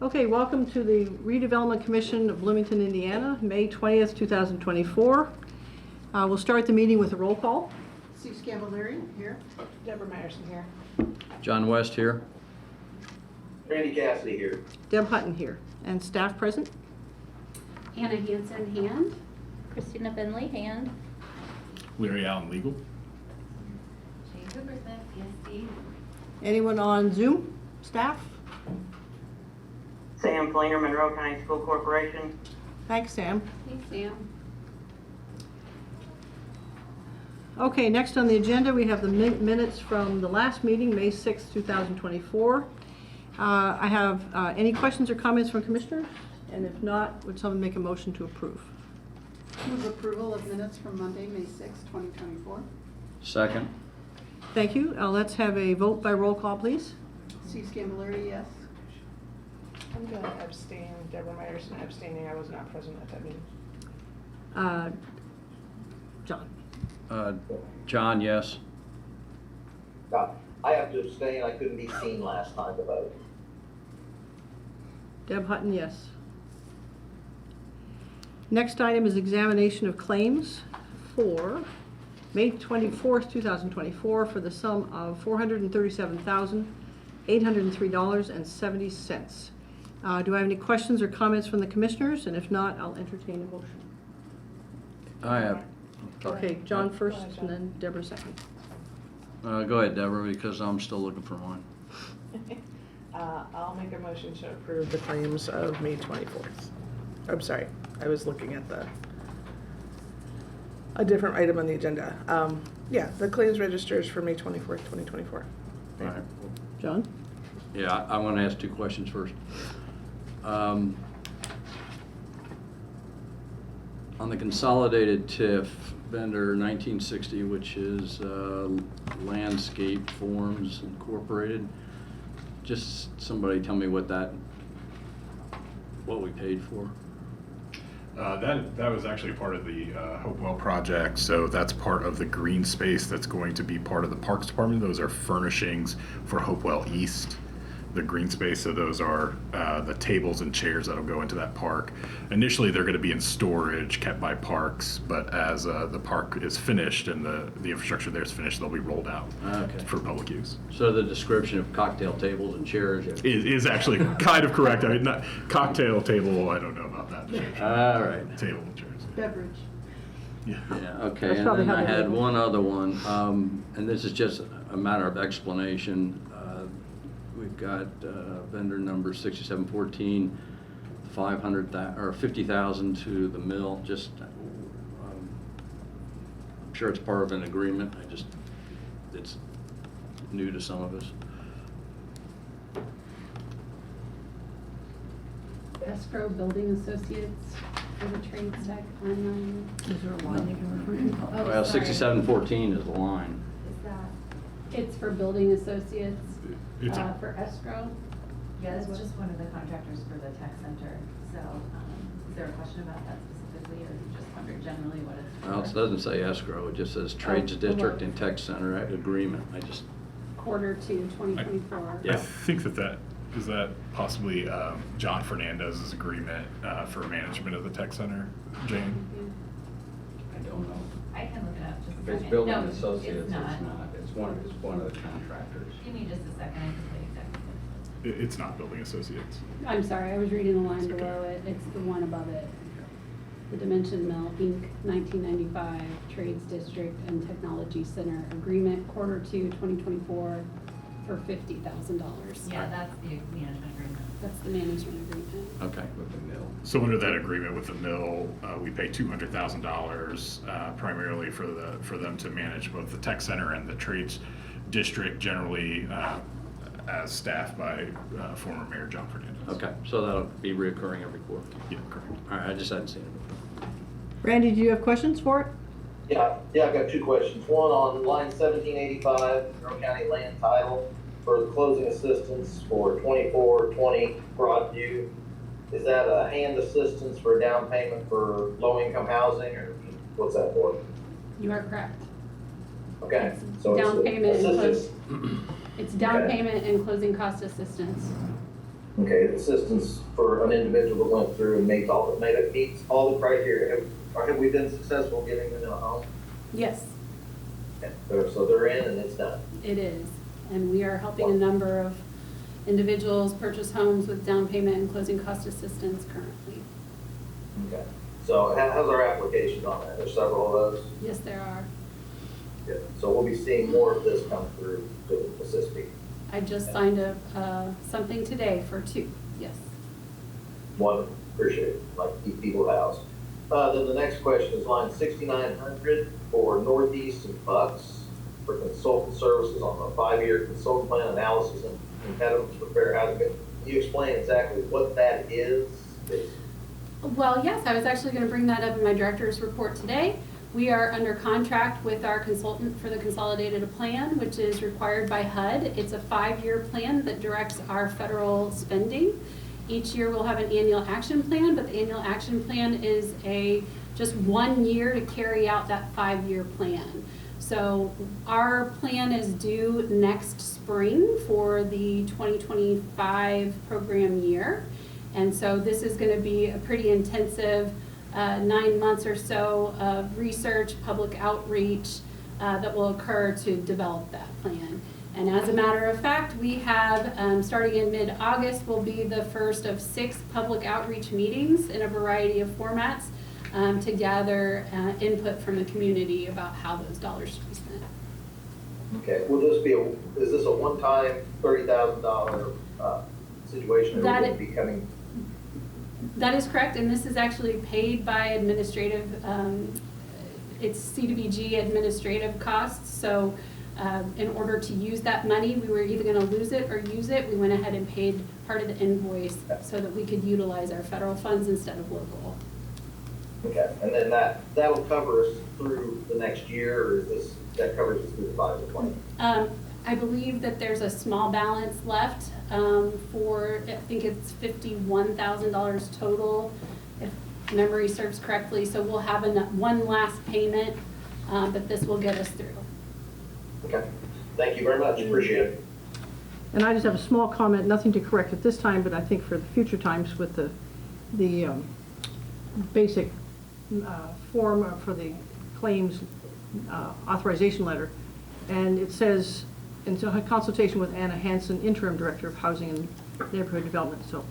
Okay, welcome to the Redevelopment Commission of Bloomington, Indiana, May 20th, 2024. We'll start the meeting with a roll call. Sue Scambolari here. Deborah Meyerson here. John West here. Randy Cassidy here. Deb Hutton here. And staff present. Hannah Hansen, hand. Christina Bentley, hand. Larry Allen, legal. Jay Coopersmith, PSD. Anyone on Zoom? Staff? Sam Fleener, Monroe County School Corporation. Thanks, Sam. Thanks, Sam. Okay, next on the agenda, we have the minutes from the last meeting, May 6th, 2024. I have any questions or comments from commissioners? And if not, would someone make a motion to approve? Move approval of minutes from Monday, May 6, 2024. Second. Thank you. Let's have a vote by roll call, please. Sue Scambolari, yes. I'm going to abstain. Deborah Meyerson abstaining. I was not present at that meeting. John? John, yes. I have to abstain, I couldn't be seen last time to vote. Deb Hutton, yes. Next item is examination of claims for May 24th, 2024 for the sum of $437,803.70. Do I have any questions or comments from the commissioners? And if not, I'll entertain a motion. I have. Okay, John first and then Deborah second. Go ahead, Deborah, because I'm still looking for mine. I'll make a motion to approve the claims of May 24th. I'm sorry, I was looking at a different item on the agenda. Yeah, the claims registers for May 24th, 2024. All right. John? Yeah, I want to ask two questions first. On the consolidated TIF, vendor 1960, which is Landscape Forms Incorporated, just somebody tell me what we paid for. That was actually part of the Hopewell project, so that's part of the green space that's going to be part of the Parks Department. Those are furnishings for Hopewell East, the green space, so those are the tables and chairs that'll go into that park. Initially, they're going to be in storage, kept by Parks, but as the park is finished and the infrastructure there is finished, they'll be rolled out for public use. So the description of cocktail tables and chairs Is actually kind of correct. I mean, not cocktail table, I don't know about that. All right. Table and chairs. Beverage. Yeah. Yeah, okay, That's and probably then how I they had do it. one other one, and this is just a matter of explanation. We've got vendor number 6714, 50,000 to the mill. Just, I'm sure it's part of an agreement. It's new to some of us. Escrow Building Associates for the trade stack online. Is there a line you can refer to? Oh, Well, sorry. 6714 is the line. Is that, it's for Building Associates It's for escrow? Yeah, that's just one of the contractors for the tech center. So is there a question about that specifically, or you just wonder generally what it's for? Well, it doesn't say escrow. It just says Trades District and Tech Center Agreement. Quarter 2, 2024. Yeah. I think that is that possibly John Fernandez's agreement for management of the tech center, Jane? I don't know. I can look it up just a If second. it's Building No, Associates, it's not. It's one of the contractors. Give me just a second, I can tell you exactly. It's not Building Associates. I'm sorry, I was reading the line It's okay. below it. It's the one above it. The Dimension Mill, Inc., 1995, Trades District and Technology Center Agreement, quarter 2, 2024, for $50,000. Yeah, that's the management agreement. That's the management agreement. Okay, with the mill. So under that agreement with the mill, we pay $200,000 primarily for them to manage both the tech center and the trades district, generally as staffed by former Mayor John Fernandez. Okay, so that'll be reoccurring every quarter. Yeah, correct. All right, I just hadn't seen it before. Randy, do you have questions for it? Yeah, I've got two questions. One on line 1785, Monroe County Land Title for the closing assistance for 2420 Broadview. Is that a hand assistance for down payment for low-income housing, or what's that for? You are correct. Okay, so Down it's payment and assistance. It's down Okay. payment and closing cost assistance. Okay, assistance for an individual that went through and meets all the criteria. Have we been successful getting them in a home? Yes, Okay, so they're in and it's done. it is. And we are helping a number of individuals purchase homes with down payment and closing cost assistance currently. Okay. So how's our application on that? There's several of those? Yes, there are. Good. So we'll be seeing more of this come through to assist people. I just signed something today for 2, yes. One, appreciate it, like keep people housed. Then the next question is line 6900 for Northeast and Bucks for consultant services on the 5-year consultant plan analysis and impediments for fair housing. Can you explain exactly what that is? Well, yes, I was actually going to bring that up in my director's report today. We are under contract with our consultant for the consolidated plan, which is required by HUD. It's a 5-year plan that directs our federal spending. Each year we'll have an annual action plan, but the annual action plan is just 1 year to carry out that 5-year plan. So our plan is due next spring for the 2025 program year. And so this is going to be a pretty intensive 9 months or so of research, public outreach that will occur to develop that plan. And as a matter of fact, we have, starting in mid-August, will be the first of 6 public outreach meetings in a variety of formats to gather input from the community about how those dollars should be spent. Okay, will this be is this a one-time $30,000 situation, or will it be coming? That is correct, and this is actually paid by administrative, it's CDBG administrative costs. So in order to use that money, we were either going to lose it or use it. We went ahead and paid part of the invoice so that we could utilize our federal funds instead of local. Okay, and then that'll cover us through the next year, or is that covers us through the 5 to 20? I believe that there's a small balance left for, I think it's $51,000 total, if memory serves correctly. So we'll have one last payment, but this will get us through. Okay, thank you very much, appreciate it. And I just have a small comment, nothing to correct at this time, but I think for the future times with the basic form for the claims authorization letter. And it says, in consultation with Anna Hansen, Interim Director of Housing and Neighborhood Development. So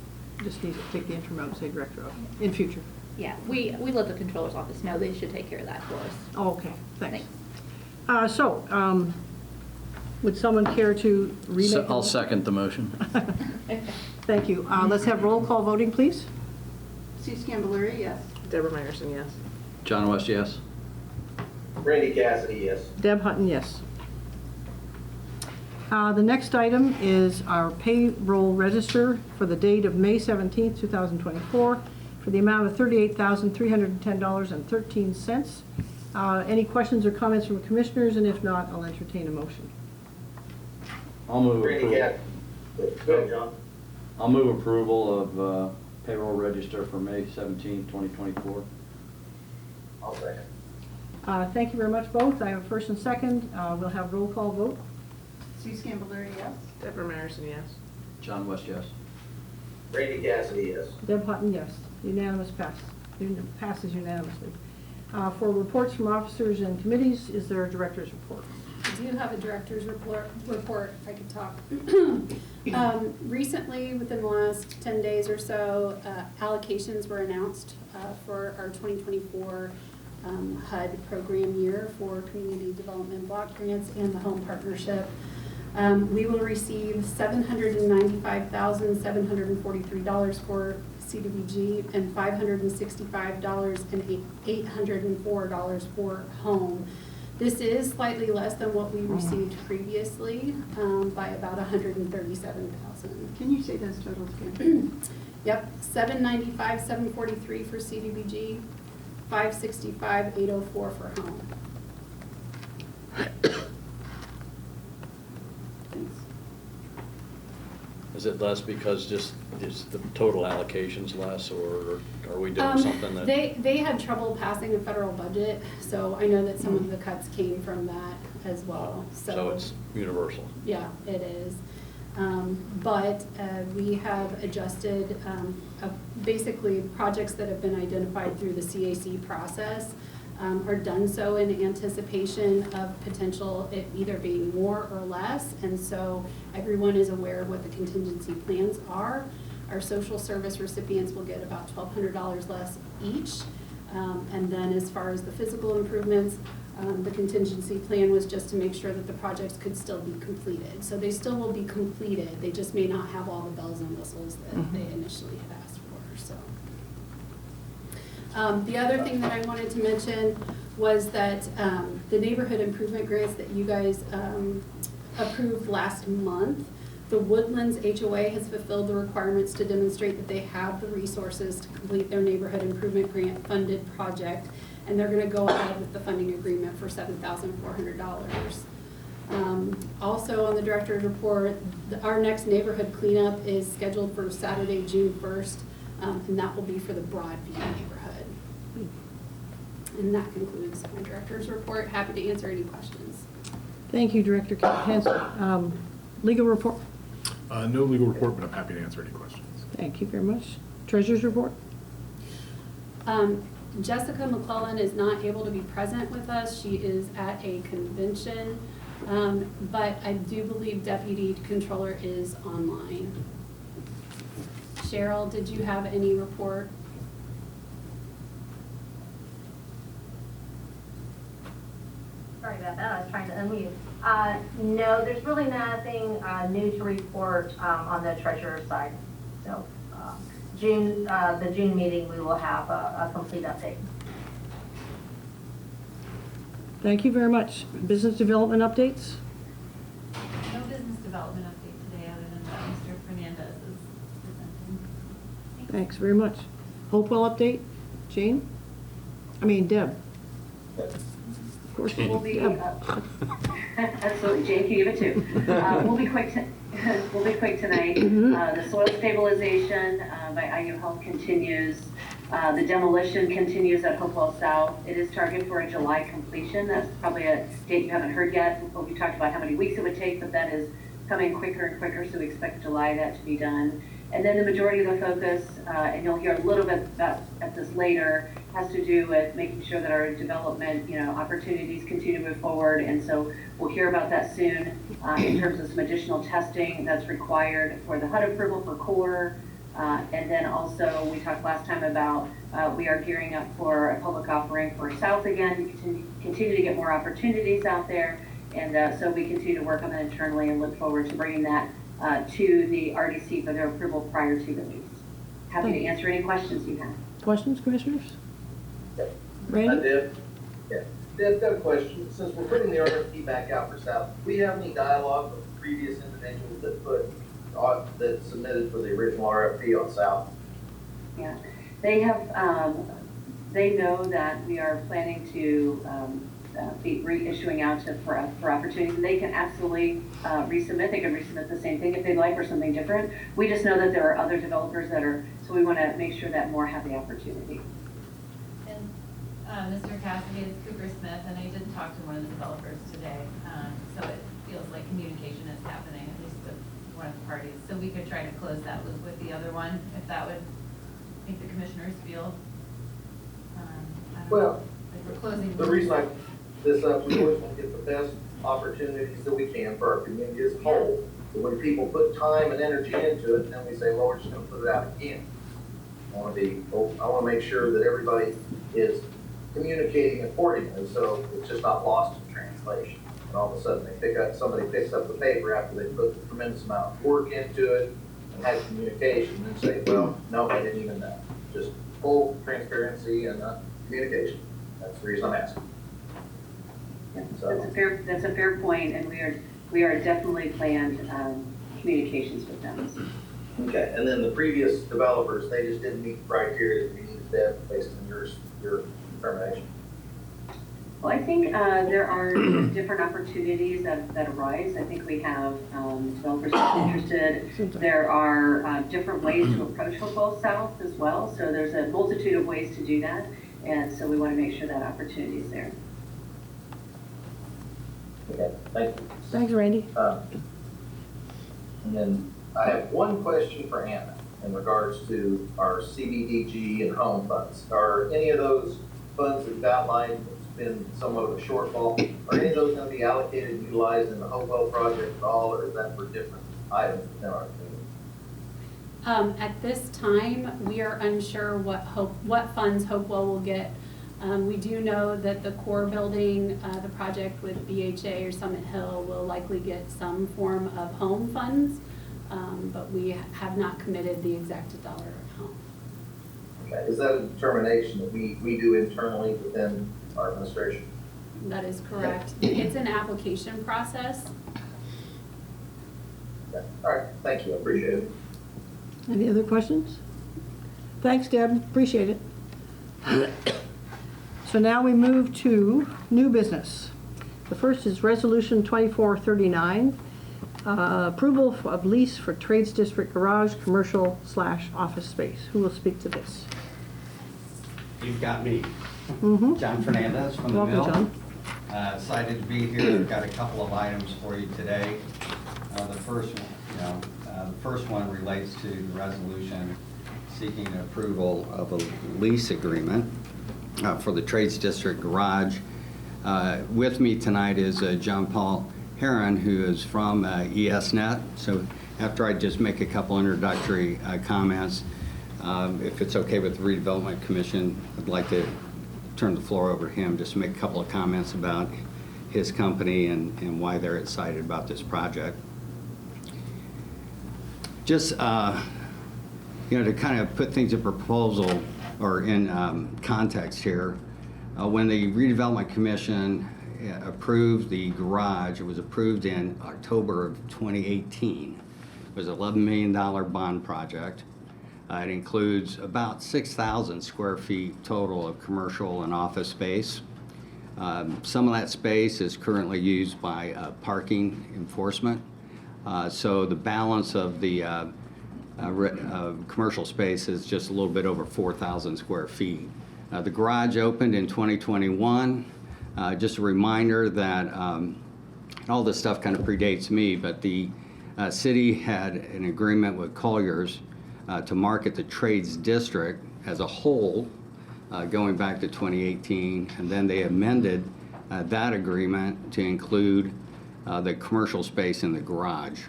just need to take the interim out and say Director of, in future. Yeah, we let the controller's office know they should take care of that for us. Oh, okay, thanks. Would someone care to remake? I'll second the motion. Thank you. Let's have roll call voting, please. Sue Scambolery, yes. Deborah Myerson, yes. John West, yes. Randy Cassidy, yes. Deb Hutton, yes. The next item is our payroll register for the date of May 17th, 2024, for the amount of $38,310.13. Any questions or comments from commissioners? And if not, I'll entertain a motion. I'll move Randy approval. Cassidy. Go ahead, John. I'll move approval of payroll register for May 17th, 2024. I'll second. Thank you very much, both. I have a first and second. We'll have roll call vote. Sue Scambolery, yes. Deborah Myerson, yes. John West, yes. Randy Cassidy, yes. Deb Hutton, yes. Unanimous pass. Passes unanimously. For reports from officers and committees, is there a director's report? I do have a director's report if I could talk. Recently, within the last 10 days or so, allocations were announced for our 2024 HUD program year for community development block grants and the home partnership. We will receive $795,743 for CDBG and $565 and $804 for home. This is slightly less than what we received previously by about $137,000. Can you say those totals again? Yep, $795,743 for CDBG, $565,804 for home. Thanks. Is it less because just is the total allocations less, or are we doing something that? They had trouble passing a federal budget, so I know that some of the cuts came from that as well. So it's universal. Yeah, it is. But we have adjusted, basically, projects that have been identified through the CAC process are done so in anticipation of potential it either being more or less. And so everyone is aware of what the contingency plans are. Our social service recipients will get about $1,200 less each. And then as far as the physical improvements, the contingency plan was just to make sure that the projects could still be completed. So they still will be completed, they just may not have all the bells and whistles that they initially had asked for, so. The other thing that I wanted to mention was that the neighborhood improvement grants that you guys approved last month, the Woodlands HOA has fulfilled the requirements to demonstrate that they have the resources to complete their neighborhood improvement grant funded project, and they're gonna go ahead with the funding agreement for $7,400. Also on the director's report, our next neighborhood cleanup is scheduled for Saturday, June 1st, and that will be for the Broadview neighborhood. And that concludes my director's report. Happy to answer any questions. Thank you, Director Hanson. Legal report? No legal report, but I'm happy to answer any questions. Thank you very much. Treasurer's report? Jessica McClellan is not able to be present with us. She is at a convention, but I do believe Deputy Controller is online. Cheryl, did you have any report? Sorry about that, I was trying to unmute. No, there's really nothing new to report on the treasurer's side. So the June meeting, we will have a complete update. Thank you very much. Business development updates? No business development update today, other than what Mr. Fernandez is presenting. Thanks very much. Hopewell update? Jane? Deb. Of course. We'll be, Deb. absolutely, Jane, can you give it too? We'll be quick tonight. The soil stabilization by IU Health continues. The demolition continues at Hopewell South. It is targeted for a July completion. That's probably a date you haven't heard yet. We talked about how many weeks it would take, but that is coming quicker and quicker, so we expect July that to be done. And then the majority of the focus, and you'll hear a little bit about at this later, has to do with making sure that our development, opportunities continue to move forward. And so we'll hear about that soon in terms of some additional testing that's required for the HUD approval for core. And then also we talked last time about we are gearing up for a public offering for South again to continue to get more opportunities out there. And so we continue to work on that internally and look forward to bringing that to the RDC for their approval prior to the lease. Happy to answer any questions you have. Questions, commissioners? Hi, Randy? Deb. Yeah. Deb, got a question. Since we're putting the RFP back out for South, do we have any dialogue with previous individuals that submitted for the original RFP on South? Yeah, they have, they know that we are planning to be reissuing out for opportunities. They can absolutely resubmit. They can resubmit the same thing if they'd like or something different. We just know that there are other developers that are, so we want to make sure that more have the opportunity. And Mr. Cassidy, it's Cooper Smith, and I did talk to one of the developers today. So it feels like communication is happening, at least with one of the parties. So we could try to close that loop with the other one, if that would make the commissioners feel, I don't know, like we're closing. The reason I this up, we always want to get the best opportunities that we can for our community as a whole. But when people put time and energy into it, then we say, well, we're just going to put it out again. I want to make sure that everybody is communicating accordingly, so it's just not lost in translation. And all of a sudden, somebody picks up the paper after they put a tremendous amount of work into it and had communication, and say, well, no, I didn't even know. Just full transparency and communication. That's the reason I'm asking. Yeah, that's a fair point, and we are definitely planned communications with them. Okay, and then the previous developers, they just didn't meet the criteria that we needed there based on your determination. Well, I think there are different opportunities that arise. I think we have developers that are interested. There are different ways to approach Hopewell South as well. So there's a multitude of ways to do that. And so we want to make sure that opportunity is there. Okay, thank you. Thanks, Randy. And then I have one question for Anna in regards to our CBDG and home funds. Are any of those funds that you've outlined, it's been somewhat of a shortfall, are any of those going to be allocated and utilized in the Hopewell project at all, or is that for different items within our community? At this time, we are unsure what funds Hopewell will get. We do know that the core building, the project with BHA or Summit Hill will likely get some form of home funds, but we have not committed the exact dollar of home. Okay, is that a determination that we do internally within our administration? That is correct. It's an application process. Okay. All right, thank you, I appreciate it. Any other questions? Thanks, Deb, appreciate it. So now we move to new business. The first is Resolution 2439, approval of lease for Trades District Garage, commercial/office space. Who will speak to this? You've got me. Mm-hmm. John Fernandez from the Mill. Welcome, John. Excited to be here. I've got a couple of items for you today. The first one relates to the resolution seeking approval of a lease agreement for the Trades District Garage. With me tonight is John Paul Heron, who is from ESNet. So after I just make a couple introductory comments, if it's okay with the Redevelopment Commission, I'd like to turn the floor over to him just to make a couple of comments about his company and why they're excited about this project. Just, to kind of put things in proposal or in context here, when the Redevelopment Commission approved the garage, it was approved in October of 2018. It was an $11 million bond project. It includes about 6,000 square feet total of commercial and office space. Some of that space is currently used by parking enforcement. So the balance of the commercial space is just a little bit over 4,000 square feet. The garage opened in 2021. Just a reminder that all this stuff kind of predates me, but the city had an agreement with Colliers to market the Trades District as a whole going back to 2018, and then they amended that agreement to include the commercial space in the garage.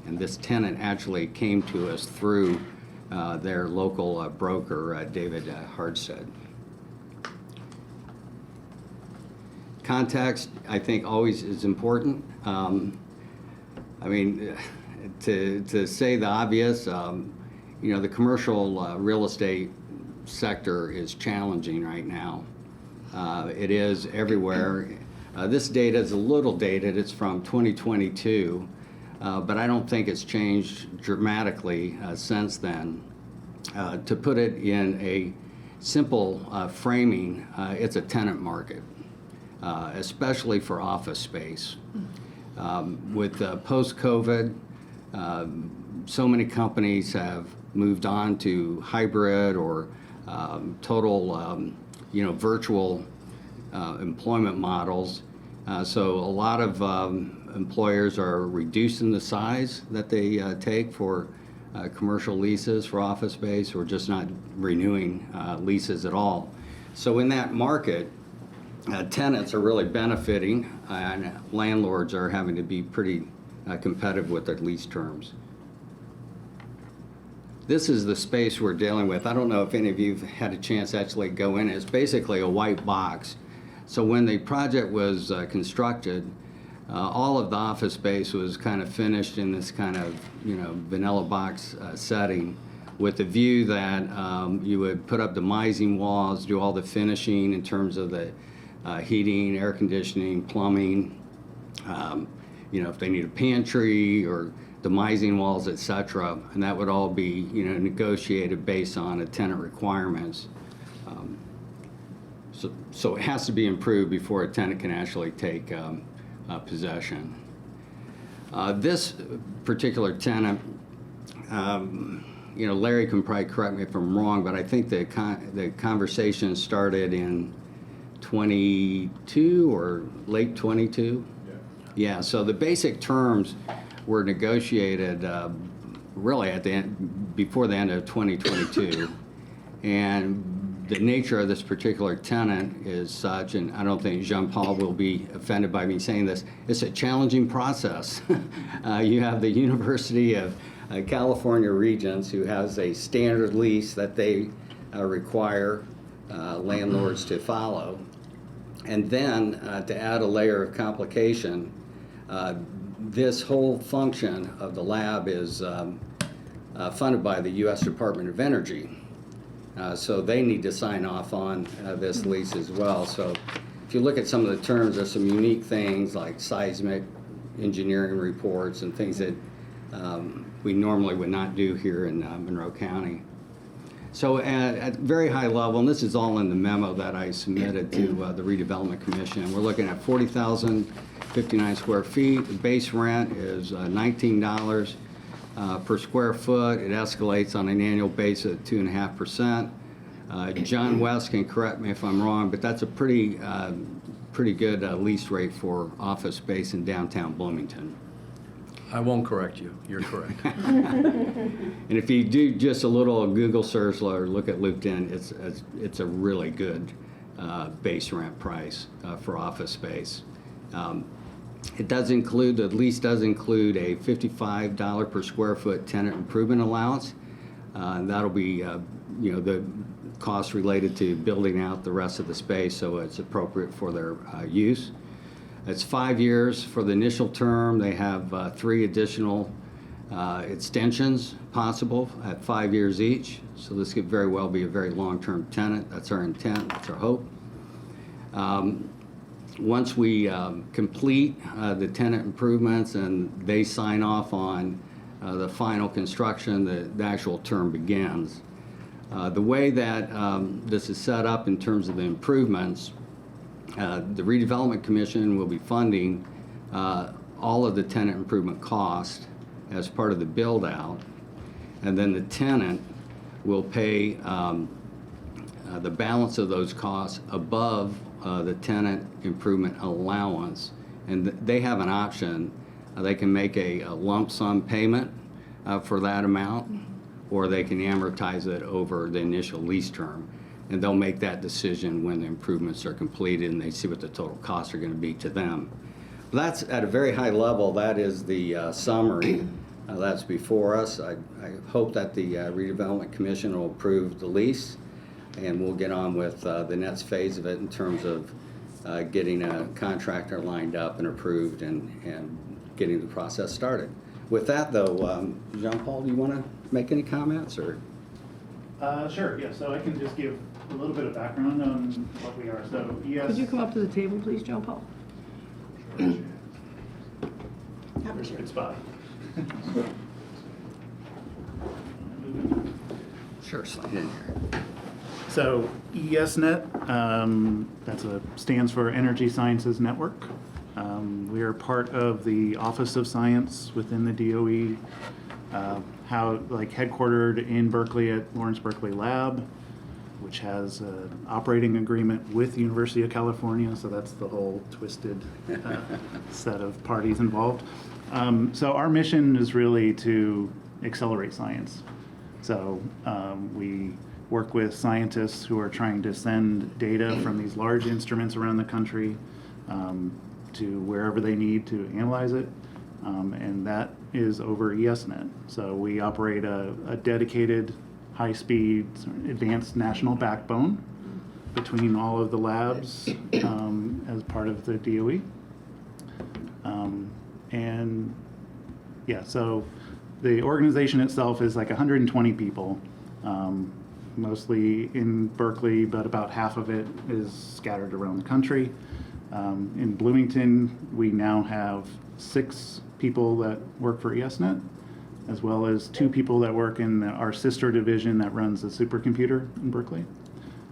And this tenant actually came to us through their local broker, David Hardstead. Context, I think, always is important. To say the obvious, the commercial real estate sector is challenging right now. It is everywhere. This data is a little dated. It's from 2022, but I don't think it's changed dramatically since then. To put it in a simple framing, it's a tenant market, especially for office space. With post-COVID, so many companies have moved on to hybrid or total, virtual employment models. So a lot of employers are reducing the size that they take for commercial leases for office space, or just not renewing leases at all. So in that market, tenants are really benefiting, and landlords are having to be pretty competitive with their lease terms. This is the space we're dealing with. I don't know if any of you have had a chance to actually go in. It's basically a white box. So when the project was constructed, all of the office space was kind of finished in this kind of, vanilla box setting, with the view that you would put up demising walls, do all the finishing in terms of the heating, air conditioning, plumbing, if they need a pantry or demising walls, etc., and that would all be, negotiated based on the tenant requirements. So it has to be improved before a tenant can actually take possession. This particular tenant, Larry can probably correct me if I'm wrong, but I think the conversation started in 22 or late 22. Yeah, so the basic terms were negotiated really at the end, before the end of 2022. And the nature of this particular tenant is such, and I don't think Jean-Paul will be offended by me saying this, it's a challenging process. You have the University of California Regents, who has a standard lease that they require landlords to follow. And then to add a layer of complication, this whole function of the lab is funded by the U.S. Department of Energy. So they need to sign off on this lease as well. So if you look at some of the terms, there's some unique things like seismic engineering reports and things that we normally would not do here in Monroe County. So at very high level, and this is all in the memo that I submitted to the Redevelopment Commission, we're looking at 40,059 square feet. The base rent is $19 per square foot. It escalates on an annual basis at 2.5%. John West can correct me if I'm wrong, but that's a pretty good lease rate for office space in downtown Bloomington. I won't correct you. You're correct. And if you do just a little Google search or look at LinkedIn, it's a really good base rent price for office space. It does include, the lease does include a $55 per square foot tenant improvement allowance. And that'll be, the cost related to building out the rest of the space, so it's appropriate for their use. It's 5 years for the initial term. They have 3 additional extensions possible at 5 years each. So this could very well be a very long-term tenant. That's our intent, that's our hope. Once we complete the tenant improvements and they sign off on the final construction, the actual term begins. The way that this is set up in terms of the improvements, the Redevelopment Commission will be funding all of the tenant improvement cost as part of the build out, and then the tenant will pay the balance of those costs above the tenant improvement allowance. And they have an option. They can make a lump sum payment for that amount, or they can amortize it over the initial lease term. And they'll make that decision when the improvements are completed and they see what the total costs are going to be to them. That's at a very high level. That is the summary that's before us. I hope that the Redevelopment Commission will approve the lease, and we'll get on with the next phase of it in terms of getting a contractor lined up and approved and getting the process started. With that, though, Jean-Paul, do you want to make any comments? Or? Sure, yeah, so I can just give a little bit of background on what we are. So, yes. Could you come up to the table, please, John Paul? There's a good spot. Sure, slide in here. So ESNet, stands for Energy Sciences Network. We are part of the Office of Science within the DOE, headquartered in Berkeley at Lawrence Berkeley Lab, which has an operating agreement with the University of California, so that's the whole twisted set of parties involved. So our mission is really to accelerate science. So we work with scientists who are trying to send data from these large instruments around the country to wherever they need to analyze it, and that is over ESNet. So we operate a dedicated high-speed advanced national backbone between all of the labs as part of the DOE. So the organization itself is like 120 people, mostly in Berkeley, but about half of it is scattered around the country. In Bloomington, we now have 6 people that work for ESNet, as well as 2 people that work in our sister division that runs the supercomputer in Berkeley,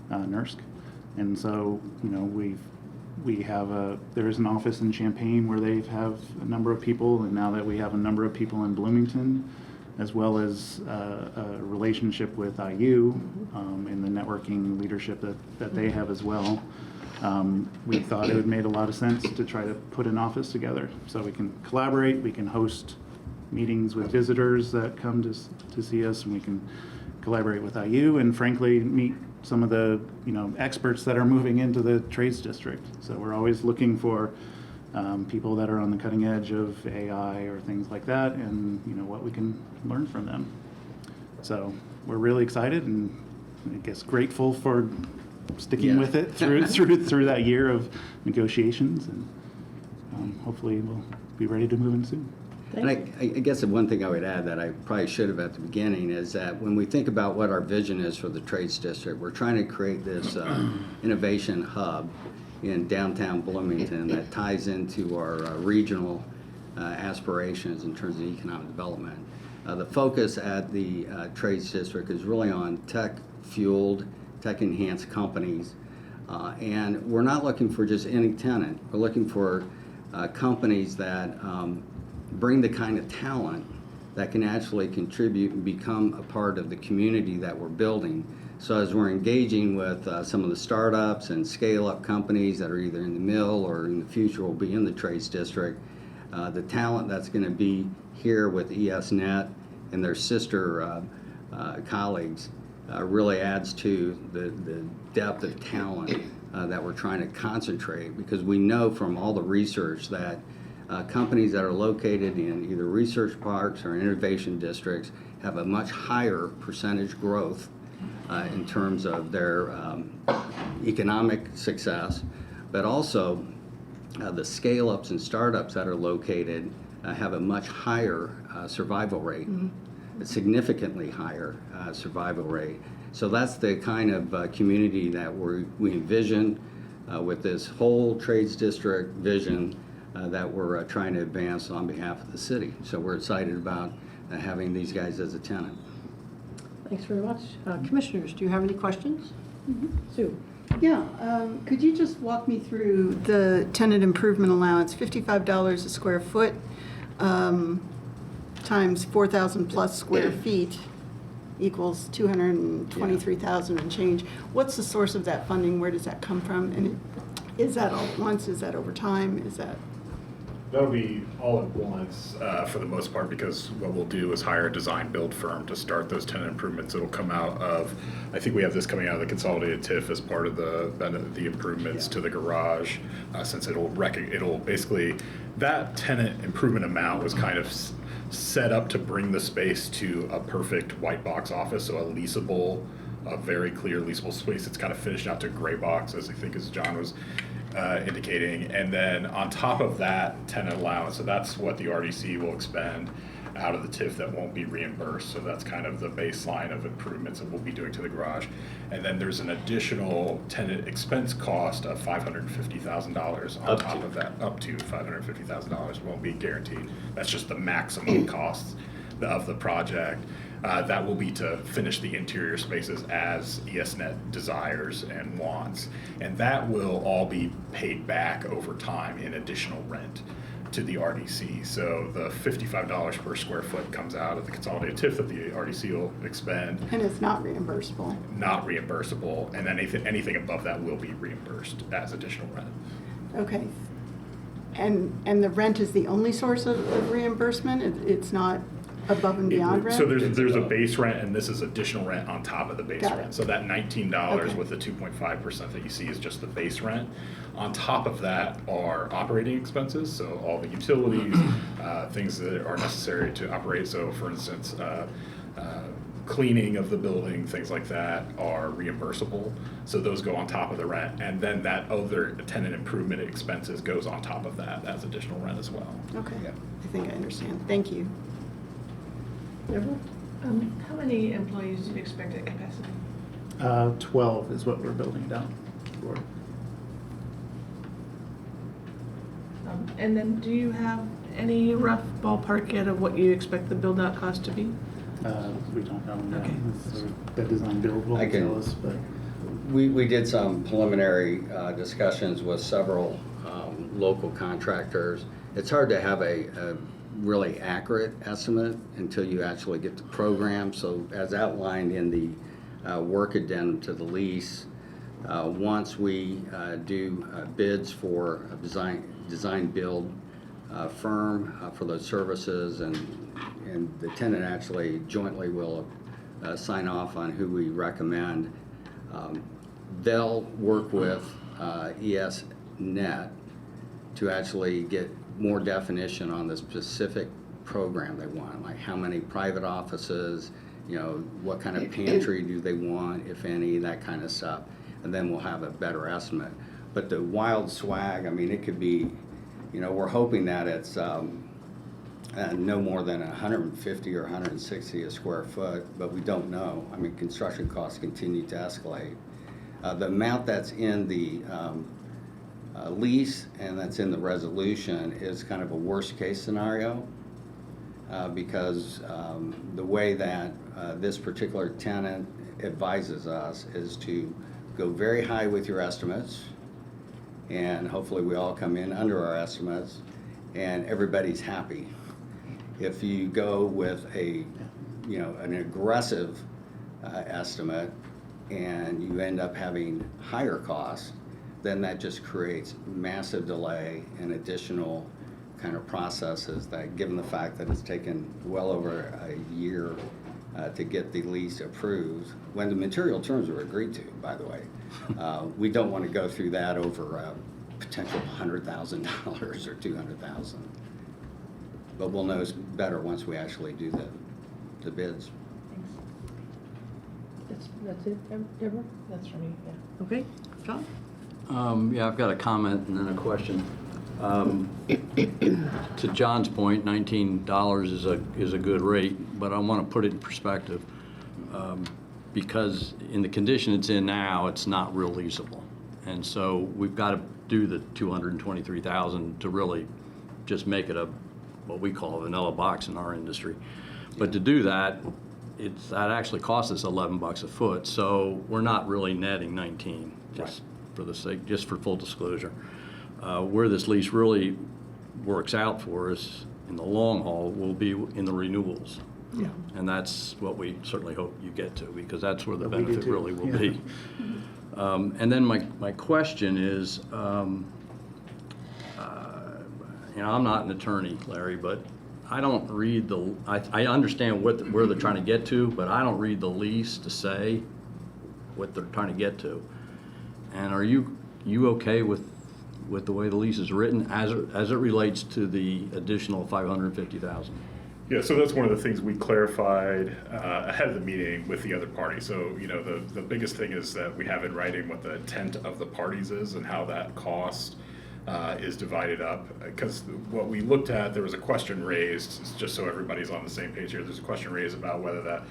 NERSC. And so, there's an office in Champaign where they have a number of people, and now that we have a number of people in Bloomington, as well as a relationship with IU and the networking leadership that they have as well. We thought it would make a lot of sense to try to put an office together so we can collaborate, we can host meetings with visitors that come to see us, and we can collaborate with IU and frankly meet some of the experts that are moving into the trades district. So we're always looking for people that are on the cutting edge of AI or things like that, and what we can learn from them. So we're really excited and I guess grateful for sticking with it through that year of negotiations, and hopefully we'll be ready to move in soon. And I guess the one thing I would add that I probably should have at the beginning is that when we think about what our vision is for the Trades District, we're trying to create this innovation hub in downtown Bloomington that ties into our regional aspirations in terms of economic development. The focus at the Trades District is really on tech-fueled, tech-enhanced companies. And we're not looking for just any tenant. We're looking for companies that bring the kind of talent that can actually contribute and become a part of the community that we're building. So as we're engaging with some of the startups and scale-up companies that are either in the mill or in the future will be in the Trades District, the talent that's going to be here with ESNet and their sister colleagues really adds to the depth of talent that we're trying to concentrate, because we know from all the research that companies that are located in either research parks or innovation districts have a much higher percentage growth in terms of their economic success, but also the scale-ups and startups that are located have a much higher survival rate, a significantly higher survival rate. So that's the kind of community that we envision with this whole Trades District vision that we're trying to advance on behalf of the city. So we're excited about having these guys as a tenant. Thanks very much. Commissioners, do you have any questions? Sue? Yeah, could you just walk me through the tenant improvement allowance, $55 a square foot times 4,000 plus square feet equals 223,000 and change. What's the source of that funding? Where does that come from? And is that all at once? Is that over time? Is that? That'll be all at once for the most part, because what we'll do is hire a design build firm to start those tenant improvements. It'll come out of, I think we have this coming out of the consolidated TIF as part of the improvements to the garage, since it'll basically, that tenant improvement amount was kind of set up to bring the space to a perfect white box office, so a very clear leasable space. It's kind of finished out to gray box, as I think as John was indicating. And then on top of that tenant allowance, so that's what the RDC will expend out of the TIF that won't be reimbursed. So that's kind of the baseline of improvements that we'll be doing to the garage. And then there's an additional tenant expense cost of $550,000 on top of that, up to $550,000. Won't be guaranteed. That's just the maximum costs of the project. That will be to finish the interior spaces as ESNet desires and wants. And that will all be paid back over time in additional rent to the RDC. So the $55 per square foot comes out of the consolidated TIF that the RDC will expend. And it's not reimbursable? Not reimbursable. And then anything above that will be reimbursed as additional rent. Okay. And the rent is the only source of reimbursement? It's not above and beyond rent? So there's a base rent, and this is additional rent on top of the base Got rent. it. So that $19 Okay. with the 2.5% that you see is just the base rent. On top of that are operating expenses, so all the utilities, things that are necessary to operate. So for instance, cleaning of the building, things like that are reimbursable. So those go on top of the rent. And then that other tenant improvement expenses goes on top of that as additional rent as well. Okay, I think I understand. Thank you. Deborah? How many employees do you expect at capacity? 12 is what we're building it out for. And then do you have any rough ballpark yet of what you expect the build-out cost to be? We don't know yet. Okay. It's sort of the design build will I can- tell us, but We did some preliminary discussions with several local contractors. It's hard to have a really accurate estimate until you actually get the program. So as outlined in the work addendum to the lease, once we do bids for a design build firm for those services, and the tenant actually jointly will sign off on who we recommend. They'll work with ESNet to actually get more definition on the specific program they want, like how many private offices, you know, what kind of pantry do they want, if any, that kind of stuff. And then we'll have a better estimate. But the wild swag, I mean, it could be, you know, we're hoping that it's no more than 150 or 160 a square foot, but we don't know. I mean, construction costs continue to escalate. The amount that's in the lease and that's in the resolution is kind of a worst case scenario because the way that this particular tenant advises us is to go very high with your estimates, and hopefully we all come in under our estimates and everybody's happy. If you go with a, you know, an aggressive estimate and you end up having higher costs, then that just creates massive delay and additional kind of processes that, given the fact that it's taken well over a year to get the lease approved, when the material terms were agreed to, by the way. We don't want to go through that over a potential $100,000 or $200,000. But we'll know better once we actually do the bids. That's it, Deborah? That's for me, yeah. Okay, John? Yeah, I've got a comment and then a question. To John's point, $19 is a good rate, but I want to put it in perspective because in the condition it's in now, it's not real leasable. And so we've got to do the $223,000 to really just make it a what we call a vanilla box in our industry. But to do that, that actually costs us $11 a foot, so we're not really netting 19, just for the sake, just for full disclosure. Where this lease really works out for us in the long haul will be in the renewals. Yeah. And that's what we certainly hope you get to, because that's where the But we do benefit too. really will Yeah. be. And then my question is, you know, I'm not an attorney, Larry, but I don't read I understand where they're trying to get to, but I don't read the lease to say what they're trying to get to. And are you okay with the way the lease is written as it relates to the additional $550,000? Yeah, so that's one of the things we clarified ahead of the meeting with the other party. So, you know, the biggest thing is that we have in writing what the intent of the parties is and how that cost is divided up. Because what we looked at, there was a question raised, just so everybody's on the same page here, there's a question raised about whether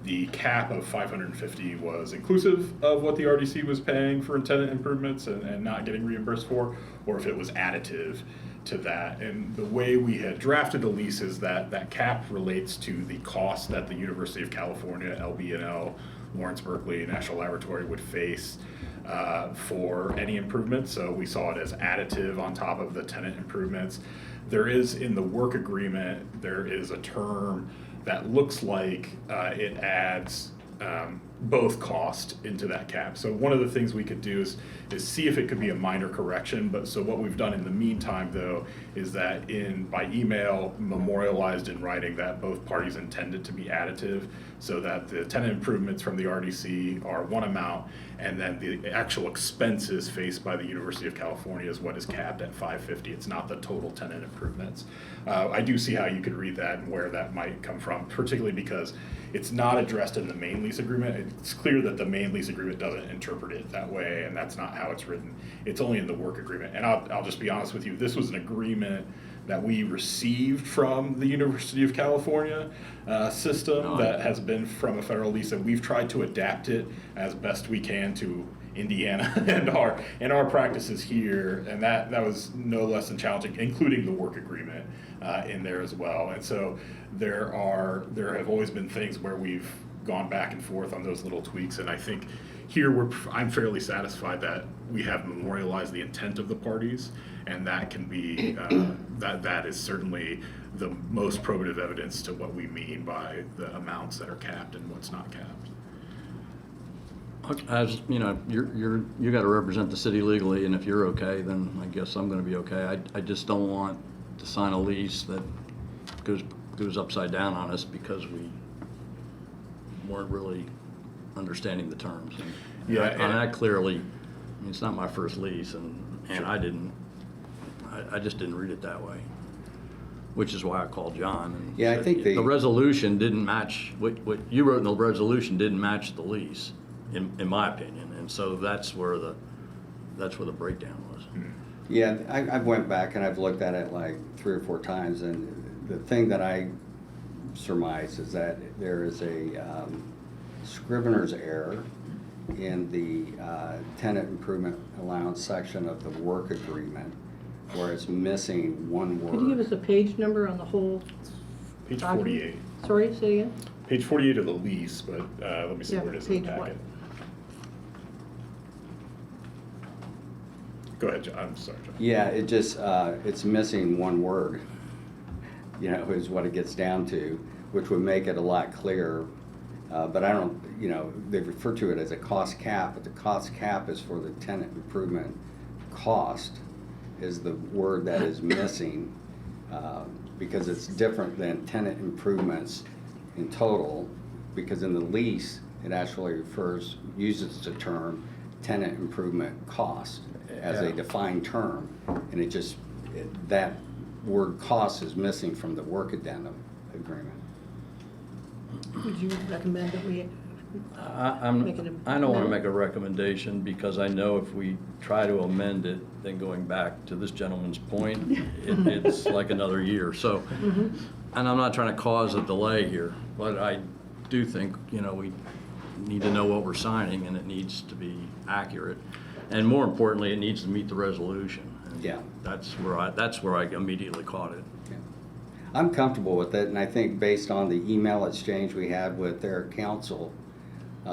the cap of 550 was inclusive of what the RDC was paying for tenant improvements and not getting reimbursed for, or if it was additive to that. And the way we had drafted the lease is that cap relates to the cost that the University of California, LB&L, Lawrence Berkeley National Laboratory would face for any improvements. So we saw it as additive on top of the tenant improvements. There is, in the work agreement, there is a term that looks like it adds both cost into that cap. So one of the things we could do is see if it could be a minor correction. But so what we've done in the meantime, though, is that by email, memorialized in writing that both parties intended to be additive, so that the tenant improvements from the RDC are one amount, and then the actual expenses faced by the University of California is what is capped at $550. It's not the total tenant improvements. I do see how you could read that and where that might come from, particularly because it's not addressed in the main lease agreement. It's clear that the main lease agreement doesn't interpret it that way, and that's not how it's written. It's only in the work agreement. And I'll just be honest with you, this was an agreement that we received from the University of California system that has been from a federal lease, and we've tried to adapt it as best we can to Indiana and our practices here, and that was no less than challenging, including the work agreement in there as well. And so there have always been things where we've gone back and forth on those little tweaks, and I think here I'm fairly satisfied that we have memorialized the intent of the parties, and that can be that is certainly the most probative evidence to what we mean by the amounts that are capped and what's not capped. As you know, you got to represent the city legally, and if you're okay, then I guess I'm going to be okay. I just don't want to sign a lease that goes upside down on us because we weren't really understanding the terms. And Yeah, and I clearly, I mean, it's not my first lease, and I just didn't read it that way, which is why I called John. And Yeah, I think the resolution didn't match, what you wrote in the resolution didn't match the lease, in my opinion, and so that's where the breakdown was. Yeah, I went back and I've looked at it like 3 or 4 times, and the thing that I surmise is that there is a scrivener's error in the tenant improvement allowance section of the work agreement, where it's missing one word. Could you give us a page number on the whole? Page document? 48. Sorry, say again? Page 48 of the lease, but let me see Yeah, where it is in the page what? packet. Go ahead, John. I'm sorry, John. Yeah, it just, it's missing one word, you know, is what it gets down to, which would make it a lot clearer. But I don't, you know, they refer to it as a cost cap, but the cost cap is for the tenant improvement cost is the word that is missing, because it's different than tenant improvements in total, because in the lease, it actually uses the term tenant improvement cost as a defined term, and that word cost is missing from the work addendum agreement. Would you recommend that we make it I don't want to amendment? make a recommendation because I know if we try to amend it, then going back to this gentleman's point, it's like another year. So, and I'm not trying to cause a delay here, but I do think, you know, we need to know what we're signing and it needs to be accurate. And more importantly, it needs to meet the resolution. And Yeah. That's where I immediately caught it. I'm comfortable with it, and I think based on the email exchange we had with their counsel,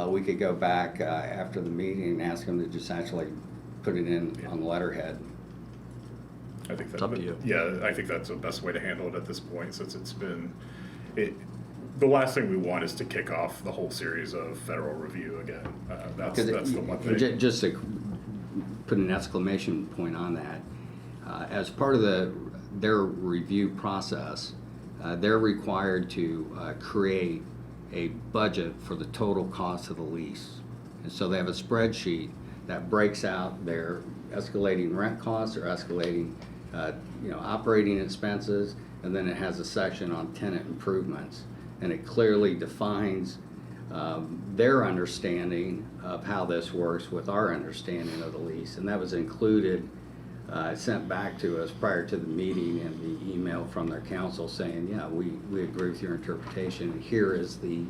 we could go back after the meeting and ask them to just actually put it in on the letterhead. I think It's up to you. Yeah, I think that's the best way to handle it at this point, since it's been, the last thing we want is to kick off the whole series of federal review again. That's the one thing. Just to put an exclamation point on that, as part of their review process, they're required to create a budget for the total cost of the lease. And so they have a spreadsheet that breaks out their escalating rent costs or escalating operating expenses, and then it has a section on tenant improvements. And it clearly defines their understanding of how this works with our understanding of the lease. And that was included, sent back to us prior to the meeting in the email from their counsel saying, yeah, we agree with your interpretation. Here is the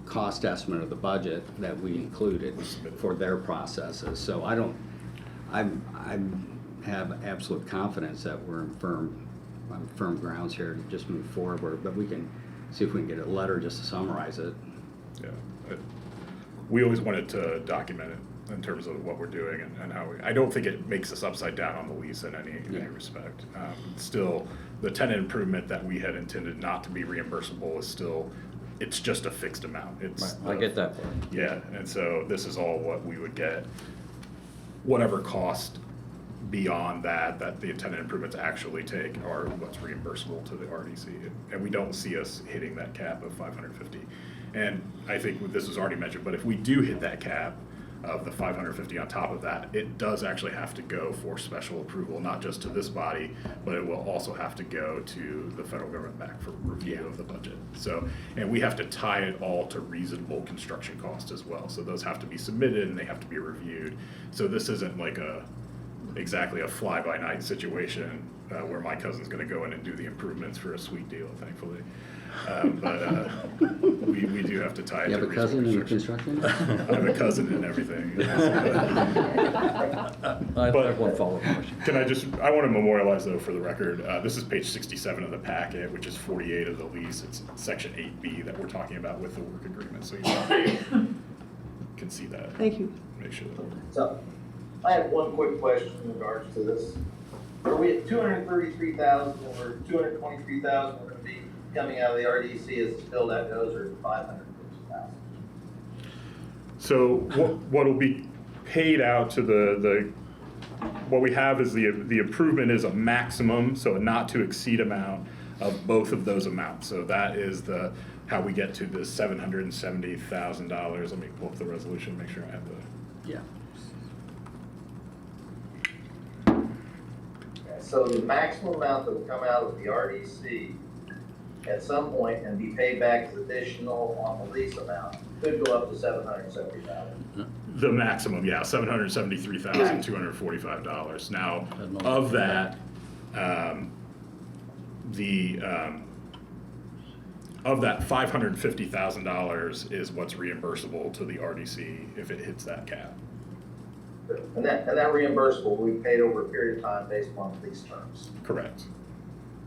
cost estimate of the budget that we included for their processes. So I have absolute confidence that we're on firm grounds here to just move forward, but we can see if we can get a letter just to summarize it. Yeah, we always wanted to document it in terms of what we're doing and how I don't think it makes us upside down on the lease in any respect. Still, the tenant improvement that we had intended not to be reimbursable is still, it's just a fixed amount. I get that part. Yeah, and so this is all what we would get, whatever cost beyond that the tenant improvements actually take are what's reimbursable to the RDC. And we don't see us hitting that cap of 550. And I think this was already mentioned, but if we do hit that cap of the 550 on top of that, it does actually have to go for special approval, not just to this body, but it will also have to go to the federal government back for review of the budget. So, and we have to tie it all to reasonable construction cost as well. So those have to be submitted and they have to be reviewed. So this isn't like exactly a fly-by-night situation where my cousin's going to go in and do the improvements for a sweet deal, thankfully. But we do have to tie it to You have a cousin in construction? I have a cousin in everything. I have one follow-up question. I want to memorialize though for the record, this is page 67 of the packet, which is 48 of the lease. It's section 8B that we're talking about with the work agreement, so you can see that. Thank you. Make sure that. So, I have one quick question in regards to this. Are we at 233,000 or 223,000 we're going to be coming out of the RDC as the build out goes, or 550,000? So what will be paid out to the what we have is the improvement is a maximum, so a not to exceed amount of both of those amounts. So that is how we get to the $770,000. Let me pull up the resolution, make sure I have the. Yeah. So the maximum amount that will come out of the RDC at some point and be paid back as additional on the lease amount could go up to $770,000. The maximum, yeah, $773,245. Now, of that, of that $550,000 is what's reimbursable to the RDC if it hits that cap. And that reimbursable will be paid over a period of time based upon lease terms. Correct.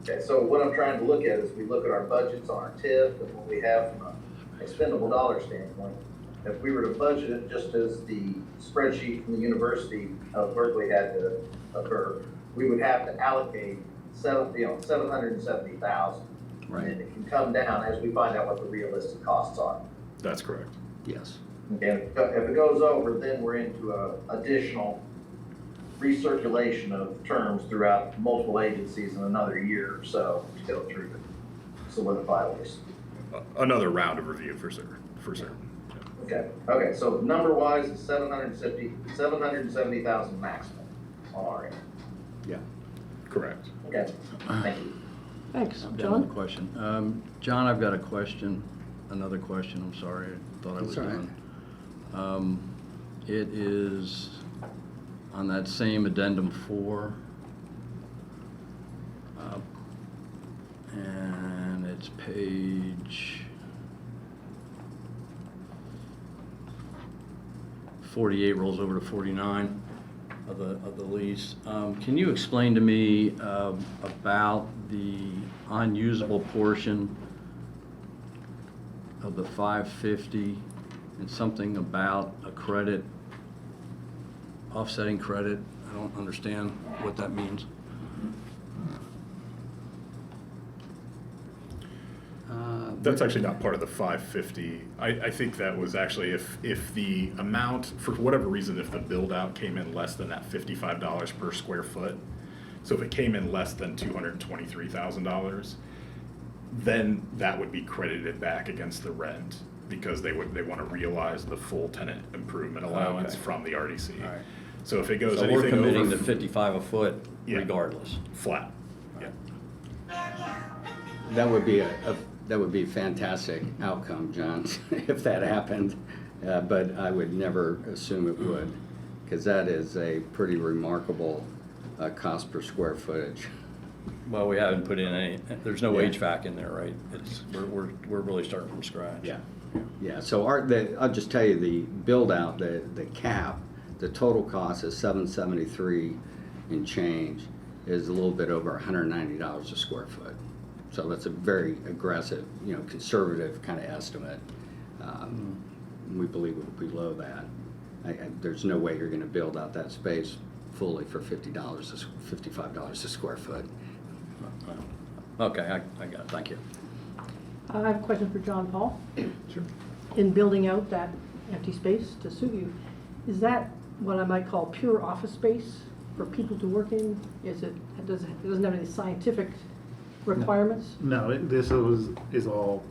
Okay, so what I'm trying to look at is we look at our budgets on our TIF and what we have from an expendable dollar standpoint. If we were to budget it just as the spreadsheet from the University of Berkeley had to occur, we would have to allocate $770,000. Right. And it can come down as we find out what the realistic costs are. That's correct. Yes. Okay, if it goes over, then we're into a additional recirculation of terms throughout multiple agencies in another year or so to go through to solidify a lease. Another round of review for certain. Okay, so number wise, it's 770,000 maximum on our end. Yeah. Correct. Okay, thank you. Thanks. I've got John? another question. John, I've got another question, I'm sorry, I thought I was That's all right. done. It is on that same addendum 4. And it's page 48, rolls over to 49 of the lease. Can you explain to me about the unusable portion of the 550 and something about a credit, offsetting credit? I don't understand what that means. That's actually not part of the 550. I think that was actually if the amount, for whatever reason, if the build out came in less than that $55 per square foot, so if it came in less than $223,000, then that would be credited back against the rent because they want to realize the full tenant improvement allowance from the RDC. All right. So if it goes So anything we're committing over to 55 a foot regardless. flat. Yeah. That would be that would be a fantastic outcome, John, if that happened. But I would never assume it would, because that is a pretty remarkable cost per square footage. Well, we haven't put in any, there's no Yeah. HVAC in there, right? We're really starting from scratch. Yeah. Yeah, so I'll just tell you, the build out, the cap, the total cost is $773 and change, is a little bit over $190 a square foot. So that's a very aggressive, conservative kind of estimate. We believe it will be below that. There's no way you're going to build out that space fully for $55 a square foot. Okay, I got it, thank you. I have a question for John Paul. Sure. In building out that empty space to suit you, is that what I might call pure office space for people to work in? It doesn't have any scientific requirements? No, this is all,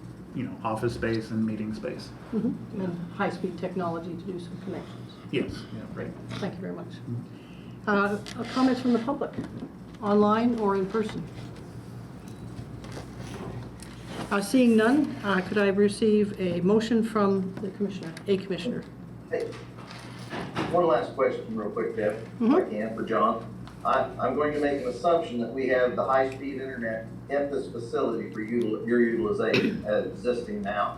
office space and meeting space. Mm-hmm. And high-speed technology to do some connections? Yes, yeah, right. Thank you very much. Comments from the public, online or in person? Seeing none, could I receive a motion from the commissioner, Hey, one last question real quick, Deb, if I can, for John. I'm going to make an assumption that we have the high-speed internet at this facility for your utilization as existing now.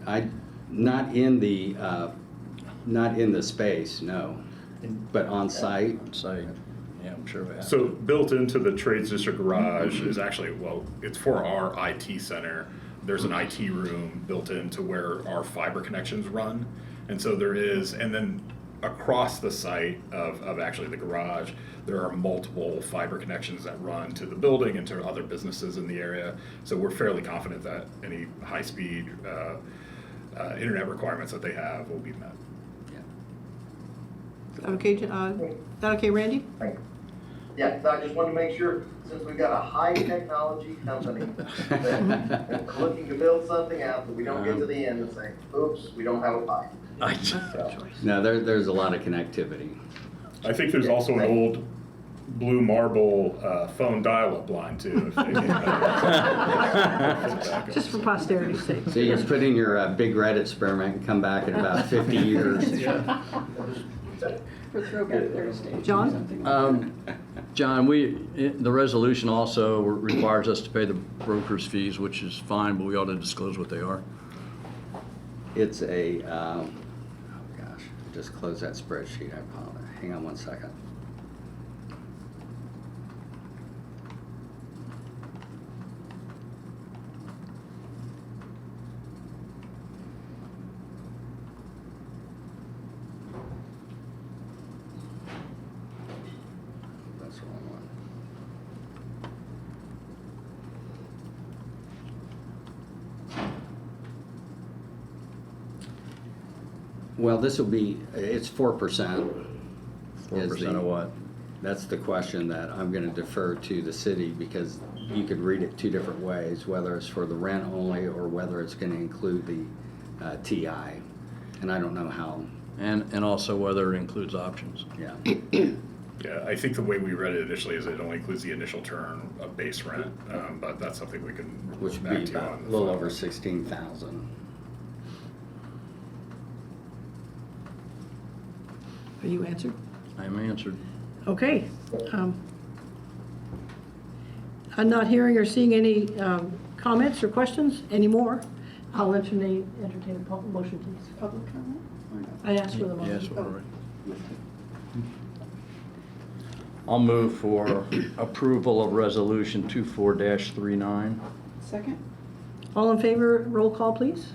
Not in the space, no, but on site. On site, yeah, I'm sure we have. So built into the Trades District garage is actually, it's for our IT center. There's an IT room built into where our fiber connections run. And so there is, and then across the site of actually the garage, there are multiple fiber connections that run to the building and to other businesses in the area. So we're fairly confident that any high-speed internet requirements that they have will be met. Is that okay, Randy? Yeah, so I just wanted to make sure, since we've got a high technology company that we're looking to build something out, that we don't get to the end and say, oops, we don't have a pipe. No, there's a lot of connectivity. I think there's also an old blue marble phone dial-up line too. Just for posterity's sake. So you just put in your big red experiment and come back in about 50 years. For Throwback Thursday. John? John, the resolution also requires us to pay the broker's fees, which is fine, but we ought to disclose what they are. It's a, oh gosh, I just closed that spreadsheet. I apologize. Hang on one second. That's the wrong one. Well, this will be, it's 4%. 4% of what? That's the question that I'm going to defer to the city, because you could read it two different ways, whether it's for the rent only or whether it's going to include the TI. And I don't know how. And also whether it includes options. Yeah. Yeah, I think the way we read it initially is it only includes the initial term of base rent, but that's something we can Which report would back be to you about on. a little over 16,000. Are you answered? I am answered. Okay. I'm not hearing or seeing any comments or questions anymore. I'll entertain a motion, please. Public comment? I asked for the motion. Yes, all right. I'll move for approval of resolution 24-39. Second? All in favor, roll call, please.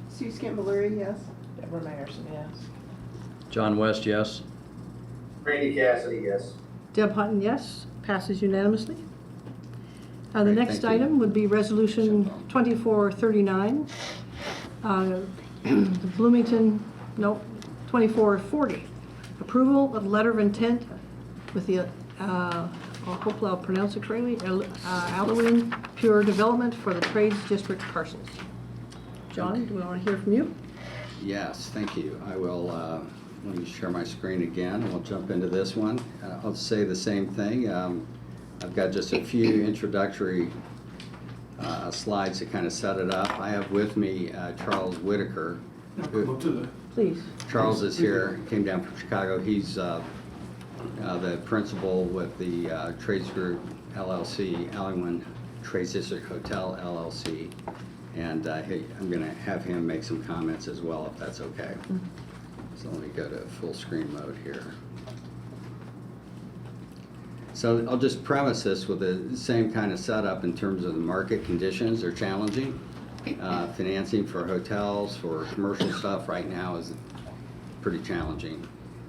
Sue Scampbell, yes. Deborah Meyerson, yes. John West, yes. Randy Cassidy, yes. Deb Hutton, yes. Passes unanimously. The Great, next thank you. item would be Resolution 2439. The Bloomington, 2440. Approval of letter of intent with the, hopefully I'll pronounce it correctly, Alwyn Pure Development for the Trades District parcels. John, do we want to hear from you? Yes, thank you. I will, let me share my screen again, and we'll jump into this one. I'll say the same thing. I've got just a few introductory slides to kind of set it up. I have with me Charles Whitaker. Please. Charles is here, came down from Chicago. He's the principal with the Trades Group LLC, Alwyn Trades District Hotel LLC. And I'm going to have him make some comments as well, if that's okay. So let me go to full screen mode here. So I'll just premise this with the same kind of setup in terms of the market conditions are challenging. Financing for hotels, for commercial stuff right now is pretty challenging.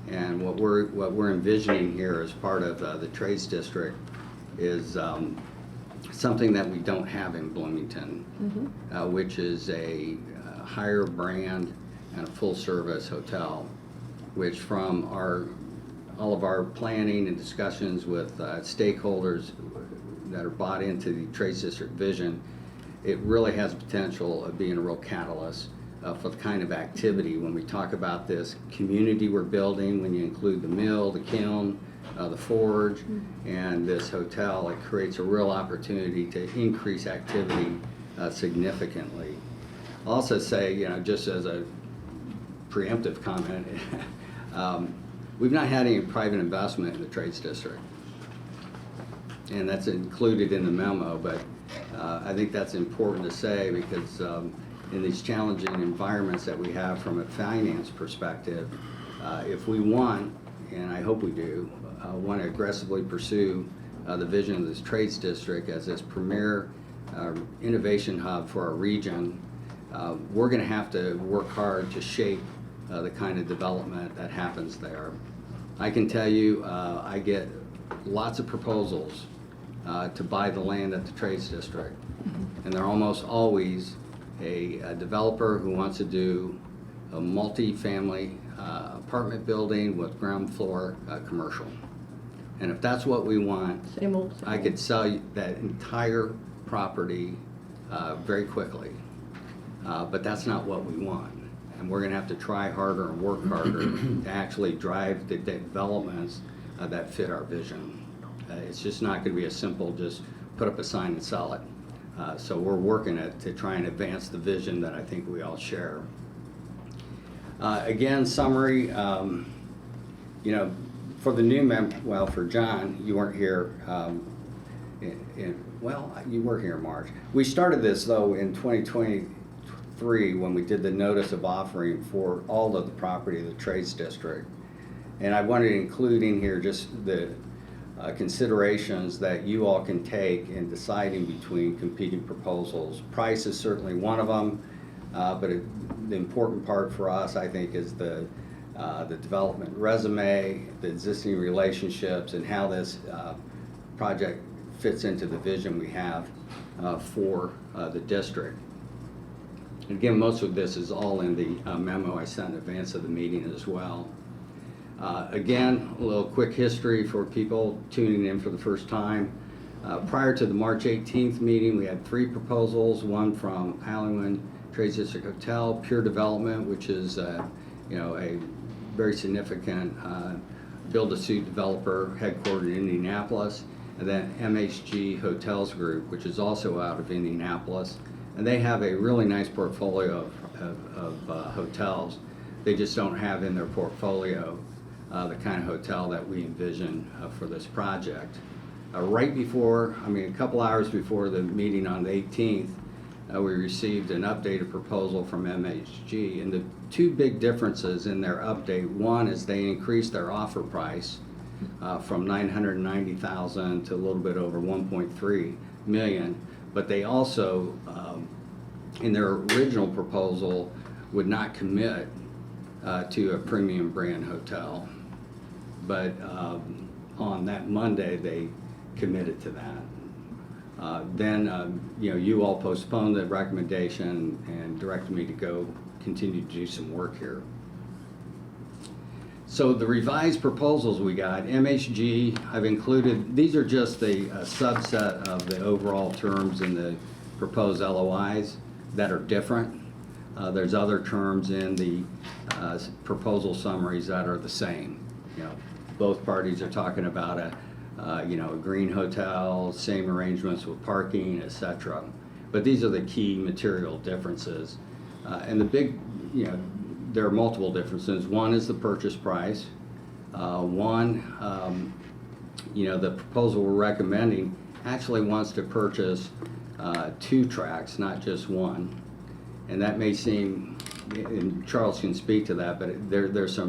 And what we're envisioning here as part of the Trades District is something that we don't have in Bloomington, which is a higher brand and a full-service hotel, which from all of our planning and discussions with stakeholders that are bought into the Trades District vision, it really has potential of being a real catalyst for the kind of activity when we talk about this community we're building, when you include the mill, the kiln, the forge, and this hotel. It creates a real opportunity to increase activity significantly. I'll also say, just as a preemptive comment, we've not had any private investment in the Trades District, and that's included in the memo, but I think that's important to say because in these challenging environments that we have from a finance perspective, if we want, and I hope we do, want to aggressively pursue the vision of this Trades District as this premier innovation hub for our region, we're going to have to work hard to shape the kind of development that happens there. I can tell you, I get lots of proposals to buy the land at the Trades District, and they're almost always a developer who wants to do a multi-family apartment building with ground floor commercial. And if that's what we want, Same old. I could sell you that entire property very quickly. But that's not what we want. And we're gonna have to try harder and work harder to actually drive the developments that fit our vision. It's just not gonna be a simple, just put up a sign and sell it. So we're working to try and advance the vision that I think we all share. Again, summary, you know, for the new for John, you weren't here, you were here in March. We started this though in 2023 when we did the notice of offering for all of the property of the Trades District. And I wanted to include in here just the considerations that you all can take in deciding between competing proposals. Price is certainly one of them, but the important part for us, I think, is the development resume, the existing relationships, and how this project fits into the vision we have for the district. And again, most of this is all in the memo I sent in advance of the meeting as well. Again, a little quick history for people tuning in for the first time. Prior to the March 18th meeting, we had 3 proposals, one from Alleywood Trades District Hotel, Pure Development, which is you know, a very significant build-to-suit developer headquartered in Indianapolis, and then MHG Hotels Group, which is also out of Indianapolis. And they have a really nice portfolio of hotels. They just don't have in their portfolio the kind of hotel that we envision for this project. Right before, a couple hours before the meeting on the 18th, we received an updated proposal from MHG, and the 2 big differences in their update, one is they increased their offer price from $990,000 to a little bit over $1.3 million, but they also, in their original proposal, would not commit to a premium brand hotel. But on that Monday, they committed to that. Then, you know, you all postponed the recommendation and directed me to go continue to do some work here. So the revised proposals we got, MHG, I've included, these are just a subset of the overall terms in the proposed LOIs that are different. There's other terms in the proposal summaries that are the same. You know, both parties are talking about a green hotel, same arrangements with parking, etc. But these are the key material differences. And the big, there are multiple differences. One is the purchase price. The proposal we're recommending actually wants to purchase 2 tracks, not just one. And that may seem, and Charles can speak to that, but there's a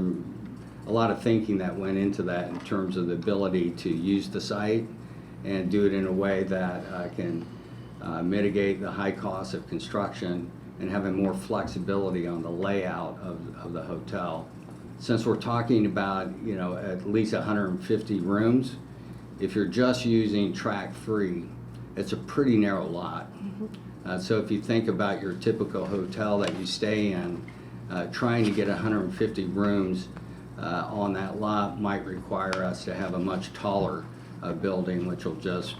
lot of thinking that went into that in terms of the ability to use the site and do it in a way that can mitigate the high cost of construction and having more flexibility on the layout of the hotel. Since we're talking about, at least 150 rooms, if you're just using track 3, it's a pretty narrow lot. So if you think about your typical hotel that you stay in, trying to get 150 rooms on that lot might require us to have a much taller building, which will just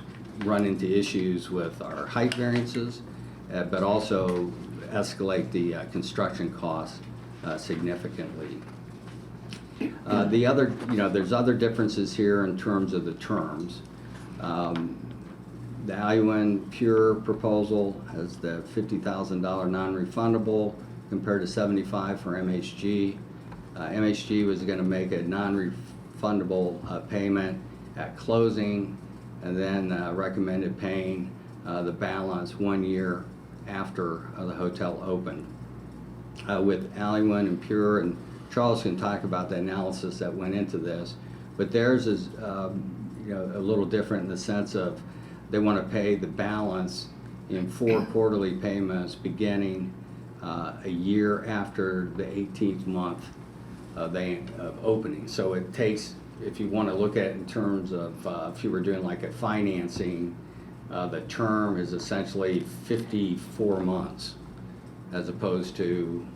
run into issues with our height variances, but also escalate the construction costs significantly. There's other differences here in terms of the terms. The Alleywood Pure proposal has the $50,000 non-refundable compared to $75,000 for MHG. MHG was going to make a non-refundable payment at closing, and then recommended paying the balance 1 year after the hotel opened. With Alleywood and Pure, and Charles can talk about the analysis that went into this, but theirs is a little different in the sense of they want to pay the balance in 4 quarterly payments beginning a year after the 18th month of opening. So it takes, if you want to look at it in terms of if you were doing like a financing, the term is essentially 54 months as opposed to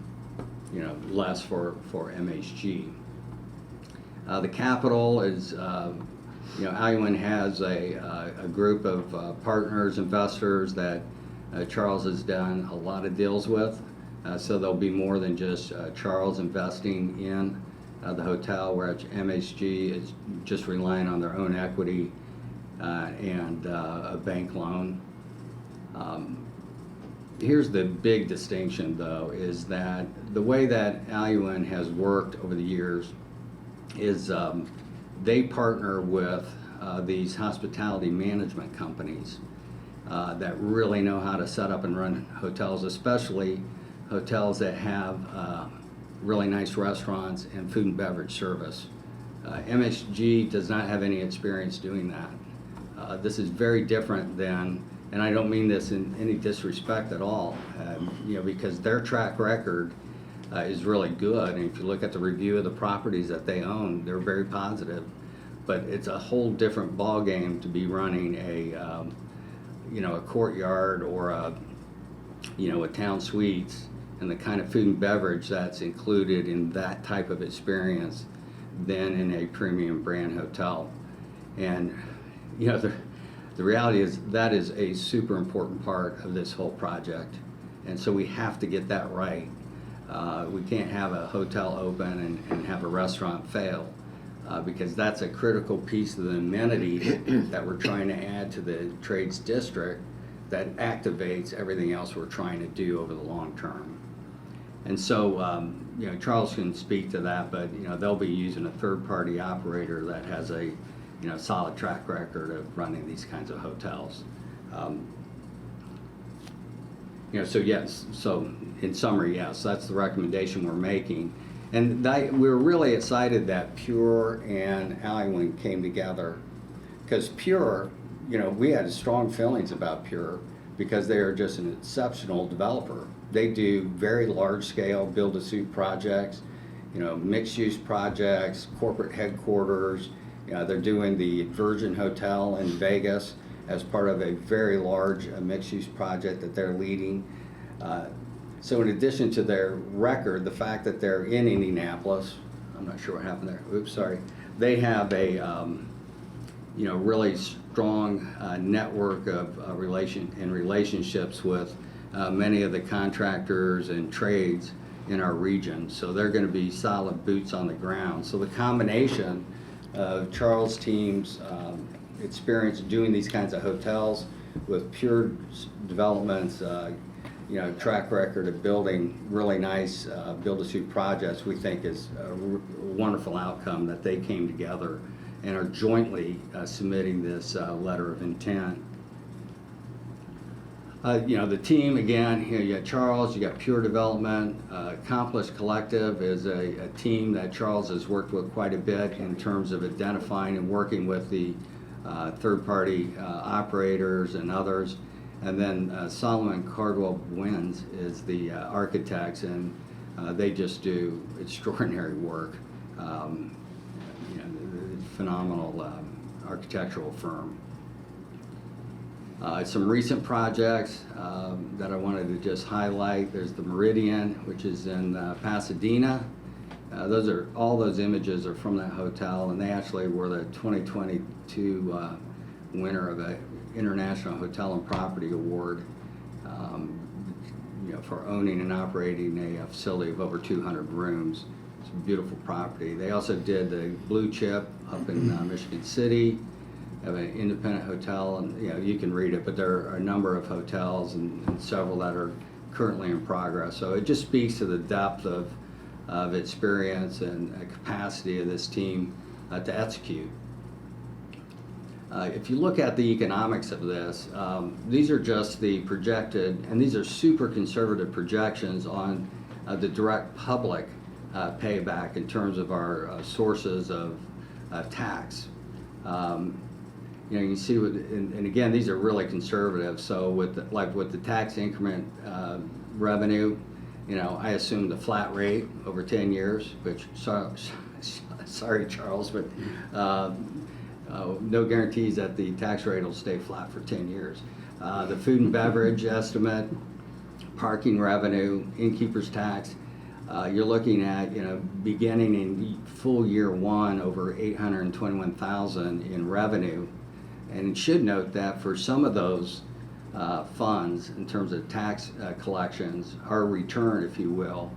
less for MHG. The capital is, Aluen has a group of partners, investors that Charles has done a lot of deals with. So there'll be more than just Charles investing in the hotel, whereas MHG is just relying on their own equity and a bank loan. Here's the big distinction, though, is that the way that Aluen has worked over the years is they partner with these hospitality management companies that really know how to set up and run hotels, especially hotels that have really nice restaurants and food and beverage service. MSG does not have any experience doing that. This is very different than, and I don't mean this in any disrespect at all, because their track record is really good. And if you look at the review of the properties that they own, they're very positive. But it's a whole different ballgame to be running a Courtyard or a Town Suites and the kind of food and beverage that's included in that type of experience than in a premium brand hotel. And the reality is that is a super important part of this whole project, and so we have to get that right. We can't have a hotel open and have a restaurant fail, because that's a critical piece of the amenity that we're trying to add to the trades district that activates everything else we're trying to do over the long term. And so, Charles can speak to that, but they'll be using a third-party operator that has a solid track record of running these kinds of hotels. So yes, so in summary, yes, that's the recommendation we're making. And we're really excited that Pure and Aluen came together, because Pure, we had strong feelings about Pure because they are just an exceptional developer. They do very large-scale build-to-suit projects, mixed-use projects, corporate headquarters. They're doing the Virgin Hotel in Vegas as part of a very large mixed-use project that they're leading. So in addition to their record, the fact that they're in Indianapolis, I'm not sure what happened there, oops, sorry. They have a really strong network of relationships with many of the contractors and trades in our region. So they're going to be solid boots on the ground. So the combination of Charles' team's experience doing these kinds of hotels with Pure Development's track record of building really nice build-to-suit projects, we think is a wonderful outcome that they came together and are jointly submitting this letter of intent. The team, again, you got Charles, you got Pure Development. Accomplished Collective is a team that Charles has worked with quite a bit in terms of identifying and working with the third-party operators and others. And then Solomon Cardwell Wins is the architects, and they just do extraordinary work. Phenomenal architectural firm. Some recent projects that I wanted to just highlight. There's the Meridian, which is in Pasadena. All those images are from that hotel, and they actually were the 2022 winner of an International Hotel and Property Award for owning and operating a facility of over 200 rooms. It's a beautiful property. They also did the Blue Chip up in Michigan City. Have an independent hotel, and you can read it, but there are a number of hotels and several that are currently in progress. So it just speaks to the depth of experience and capacity of this team to execute. If you look at the economics of this, these are just the projected, and these are super conservative projections on the direct public payback in terms of our sources of tax. You can see, and again, these are really conservative. So with the tax increment revenue, I assumed a flat rate over 10 years, which, sorry, Charles, but no guarantees that the tax rate will stay flat for 10 years. The food and beverage estimate, parking revenue, innkeeper's tax, you're looking at, beginning in full year one, over 821,000 in revenue. And you should note that for some of those funds, in terms of tax collections, our return, if you will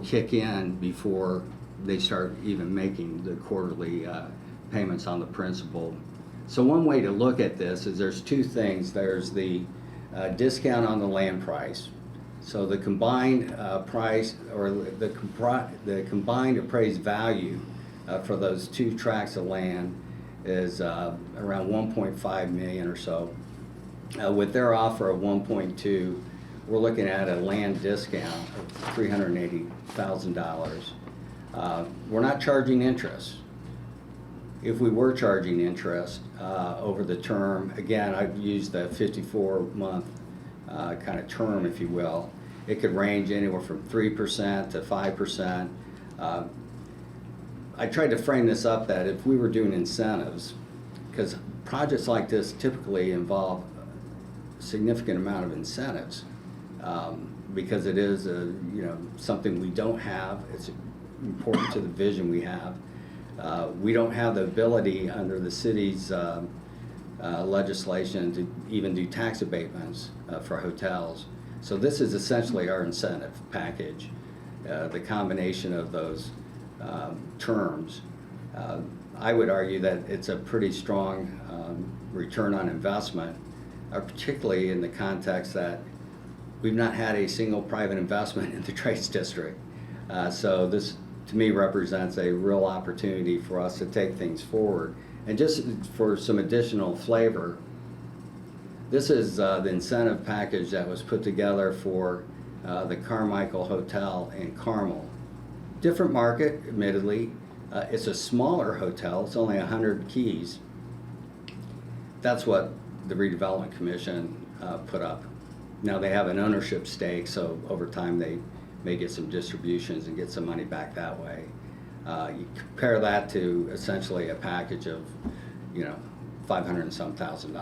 kick in before they start even making the quarterly payments on the principal. So one way to look at this is there's two things. There's the discount on the land price. So the combined price, or the combined appraised value for those two tracts of land is around 1.5 million or so. With their offer of 1.2, we're looking at a land discount of $380,000. We're not charging interest. If we were charging interest over the term, again, I've used the 54-month kind of term, if you will. It could range anywhere from 3% to 5%. I tried to frame this up that if we were doing incentives, because projects like this typically involve a significant amount of incentives, because it is something we don't have. It's important to the vision we have. We don't have the ability under the city's legislation to even do tax abatements for hotels. So this is essentially our incentive package, the combination of those terms. I would argue that it's a pretty strong return on investment, particularly in the context that we've not had a single private investment in the Trades District. So this, to me, represents a real opportunity for us to take things forward. And just for some additional flavor, this is the incentive package that was put together for the Carmichael Hotel in Carmel. Different market, admittedly. It's a smaller hotel. It's only 100 keys. That's what the Redevelopment Commission put up. Now they have an ownership stake, so over time they may get some distributions and get some money back that way. You compare that to essentially a package of, $500 and some thousand.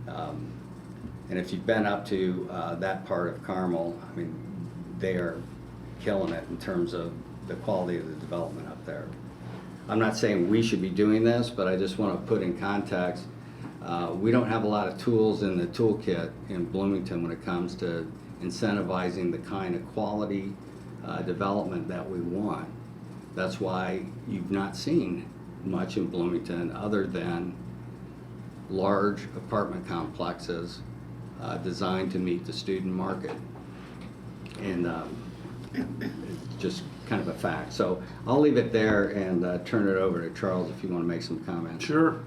And if you've been up to that part of Carmel, I mean, they are killing it in terms of the quality of the development up there. I'm not saying we should be doing this, but I just want to put in context, we don't have a lot of tools in the toolkit in Bloomington when it comes to incentivizing the kind of quality development that we want. That's why you've not seen much in Bloomington other than large apartment complexes designed to meet the student market. And it's just kind of a fact. So I'll leave it there and turn it over to Charles if you want to make some comments. Sure.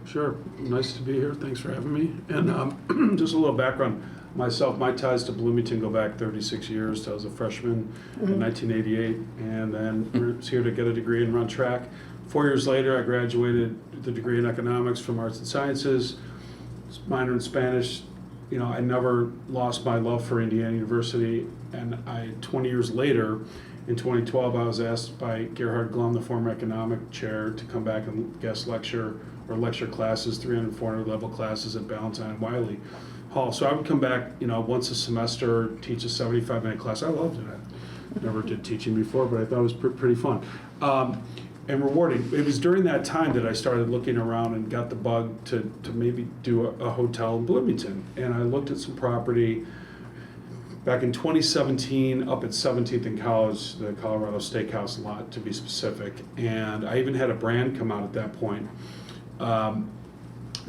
Nice to be here. Thanks for having me. And just a little background. Myself, my ties to Bloomington go back 36 years. I was a freshman in 1988, and then was here to get a degree and run track. 4 years later, I graduated with a degree in economics from Arts and Sciences, minor in Spanish. I never lost my love for Indiana University, and 20 years later, in 2012, I was asked by Gerhard Glum, the former economic chair, to come back and guest lecture or lecture classes, 300, 400 level classes at Ballantyne and Wiley Hall. So I would come back, once a semester, teach a 75-minute class. I loved it. I never did teaching before, but I thought it was pretty fun and rewarding. It was during that time that I started looking around and got the bug to maybe do a hotel in Bloomington. And I looked at some property back in 2017 up at 17th and College, the Colorado Steakhouse lot to be specific. And I even had a brand come out at that point.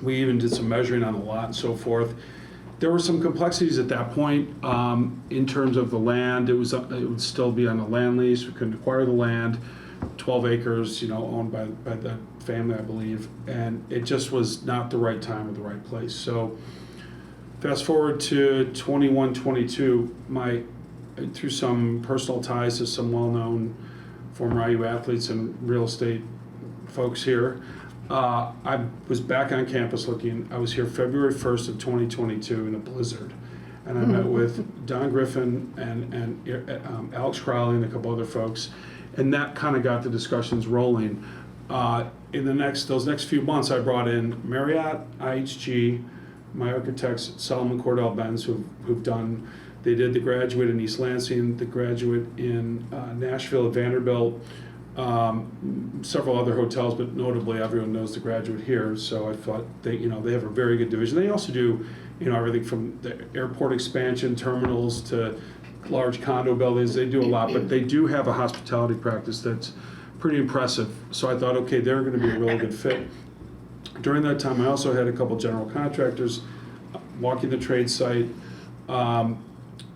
We even did some measuring on the lot and so forth. There were some complexities at that point in terms of the land. It would still be on a land lease. We couldn't acquire the land. 12 acres, owned by the family, I believe. And it just was not the right time or the right place. So fast forward to 21, 22, through some personal ties to some well-known former IU athletes and real estate folks here, I was back on campus looking. I was here February 1st of 2022 in a blizzard. And I met with Don Griffin and Alex Crowley and a couple other folks. And that kind of got the discussions rolling. In those next few months, I brought in Marriott, IHG, my architects, Solomon Cordell Benz, who've done They did the graduate in East Lansing, the graduate in Nashville at Vanderbilt, several other hotels, but notably everyone knows the graduate here. So I thought they have a very good division. They also do, everything from the airport expansion, terminals to large condo buildings. They do a lot, but they do have a hospitality practice that's pretty impressive. So I thought, okay, they're going to be a really good fit. During that time, I also had a couple general contractors walking the trade site,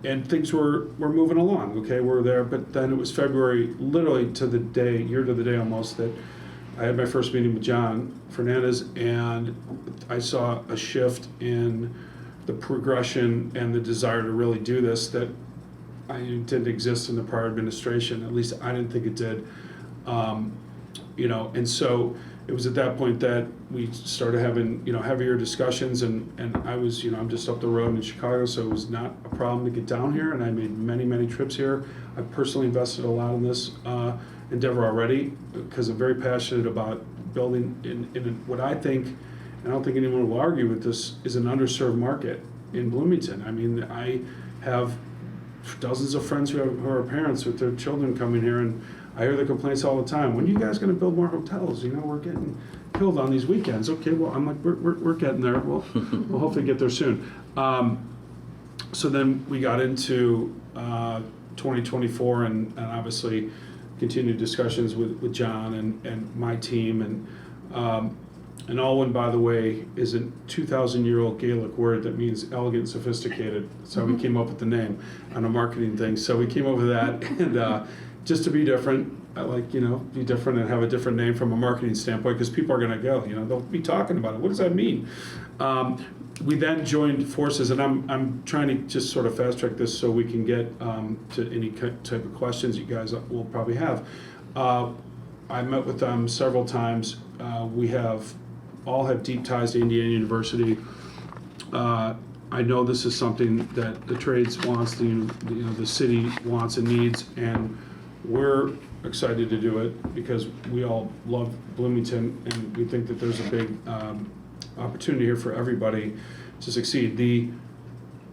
and things were moving along. Okay, we're there, but then it was February, literally to the day, year to the day almost, that I had my first meeting with John Fernandez, and I saw a shift in the progression and the desire to really do this that didn't exist in the prior administration. At least I didn't think it did. And so it was at that point that we started having, heavier discussions, and I was, I'm just up the road in Chicago, so it was not a problem to get down here, and I made many, many trips here. I personally invested a lot in this endeavor already, because I'm very passionate about building in what I think, and I don't think anyone will argue with this, is an underserved market in Bloomington. I mean, I have dozens of friends who are parents with their children coming here, and I hear the complaints all the time. When are you guys going to build more hotels? We're getting killed on these weekends. Okay, well, I'm like, we're getting there. We'll hopefully get there soon. So then we got into 2024, and obviously continued discussions with John and my team. And Alwyn, by the way, is a 2,000-year-old Gaelic word that means elegant and sophisticated. That's how we came up with the name on a marketing thing. So we came up with that, and just to be different, I like, be different and have a different name from a marketing standpoint, because people are going to go, they'll be talking about it. What does that mean? We then joined forces, and I'm trying to just sort of fast track this so we can get to any type of questions you guys will probably have. I met with them several times. We all have deep ties to Indiana University. I know this is something that the trades wants, the city wants and needs, and we're excited to do it because we all love Bloomington, and we think that there's a big opportunity here for everybody to succeed. The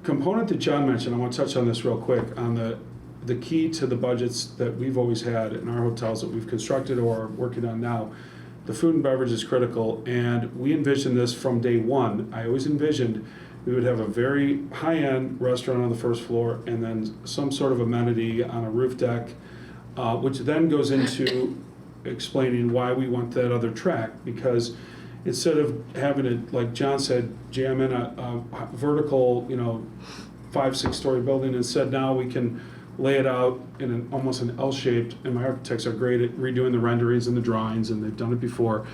component that John mentioned, I want to touch on this real quick, on the key to the budgets that we've always had in our hotels that we've constructed or are working on now. The food and beverage is critical, and we envisioned this from day one. I always envisioned we would have a very high-end restaurant on the first floor, and then some sort of amenity on a roof deck, which then goes into explaining why we want that other track, because instead of having it, like John said, jam in a vertical, 5-6 story building, instead now we can lay it out in almost an L-shaped, and my architects are great at redoing the renderings and the drawings, and they've done it before.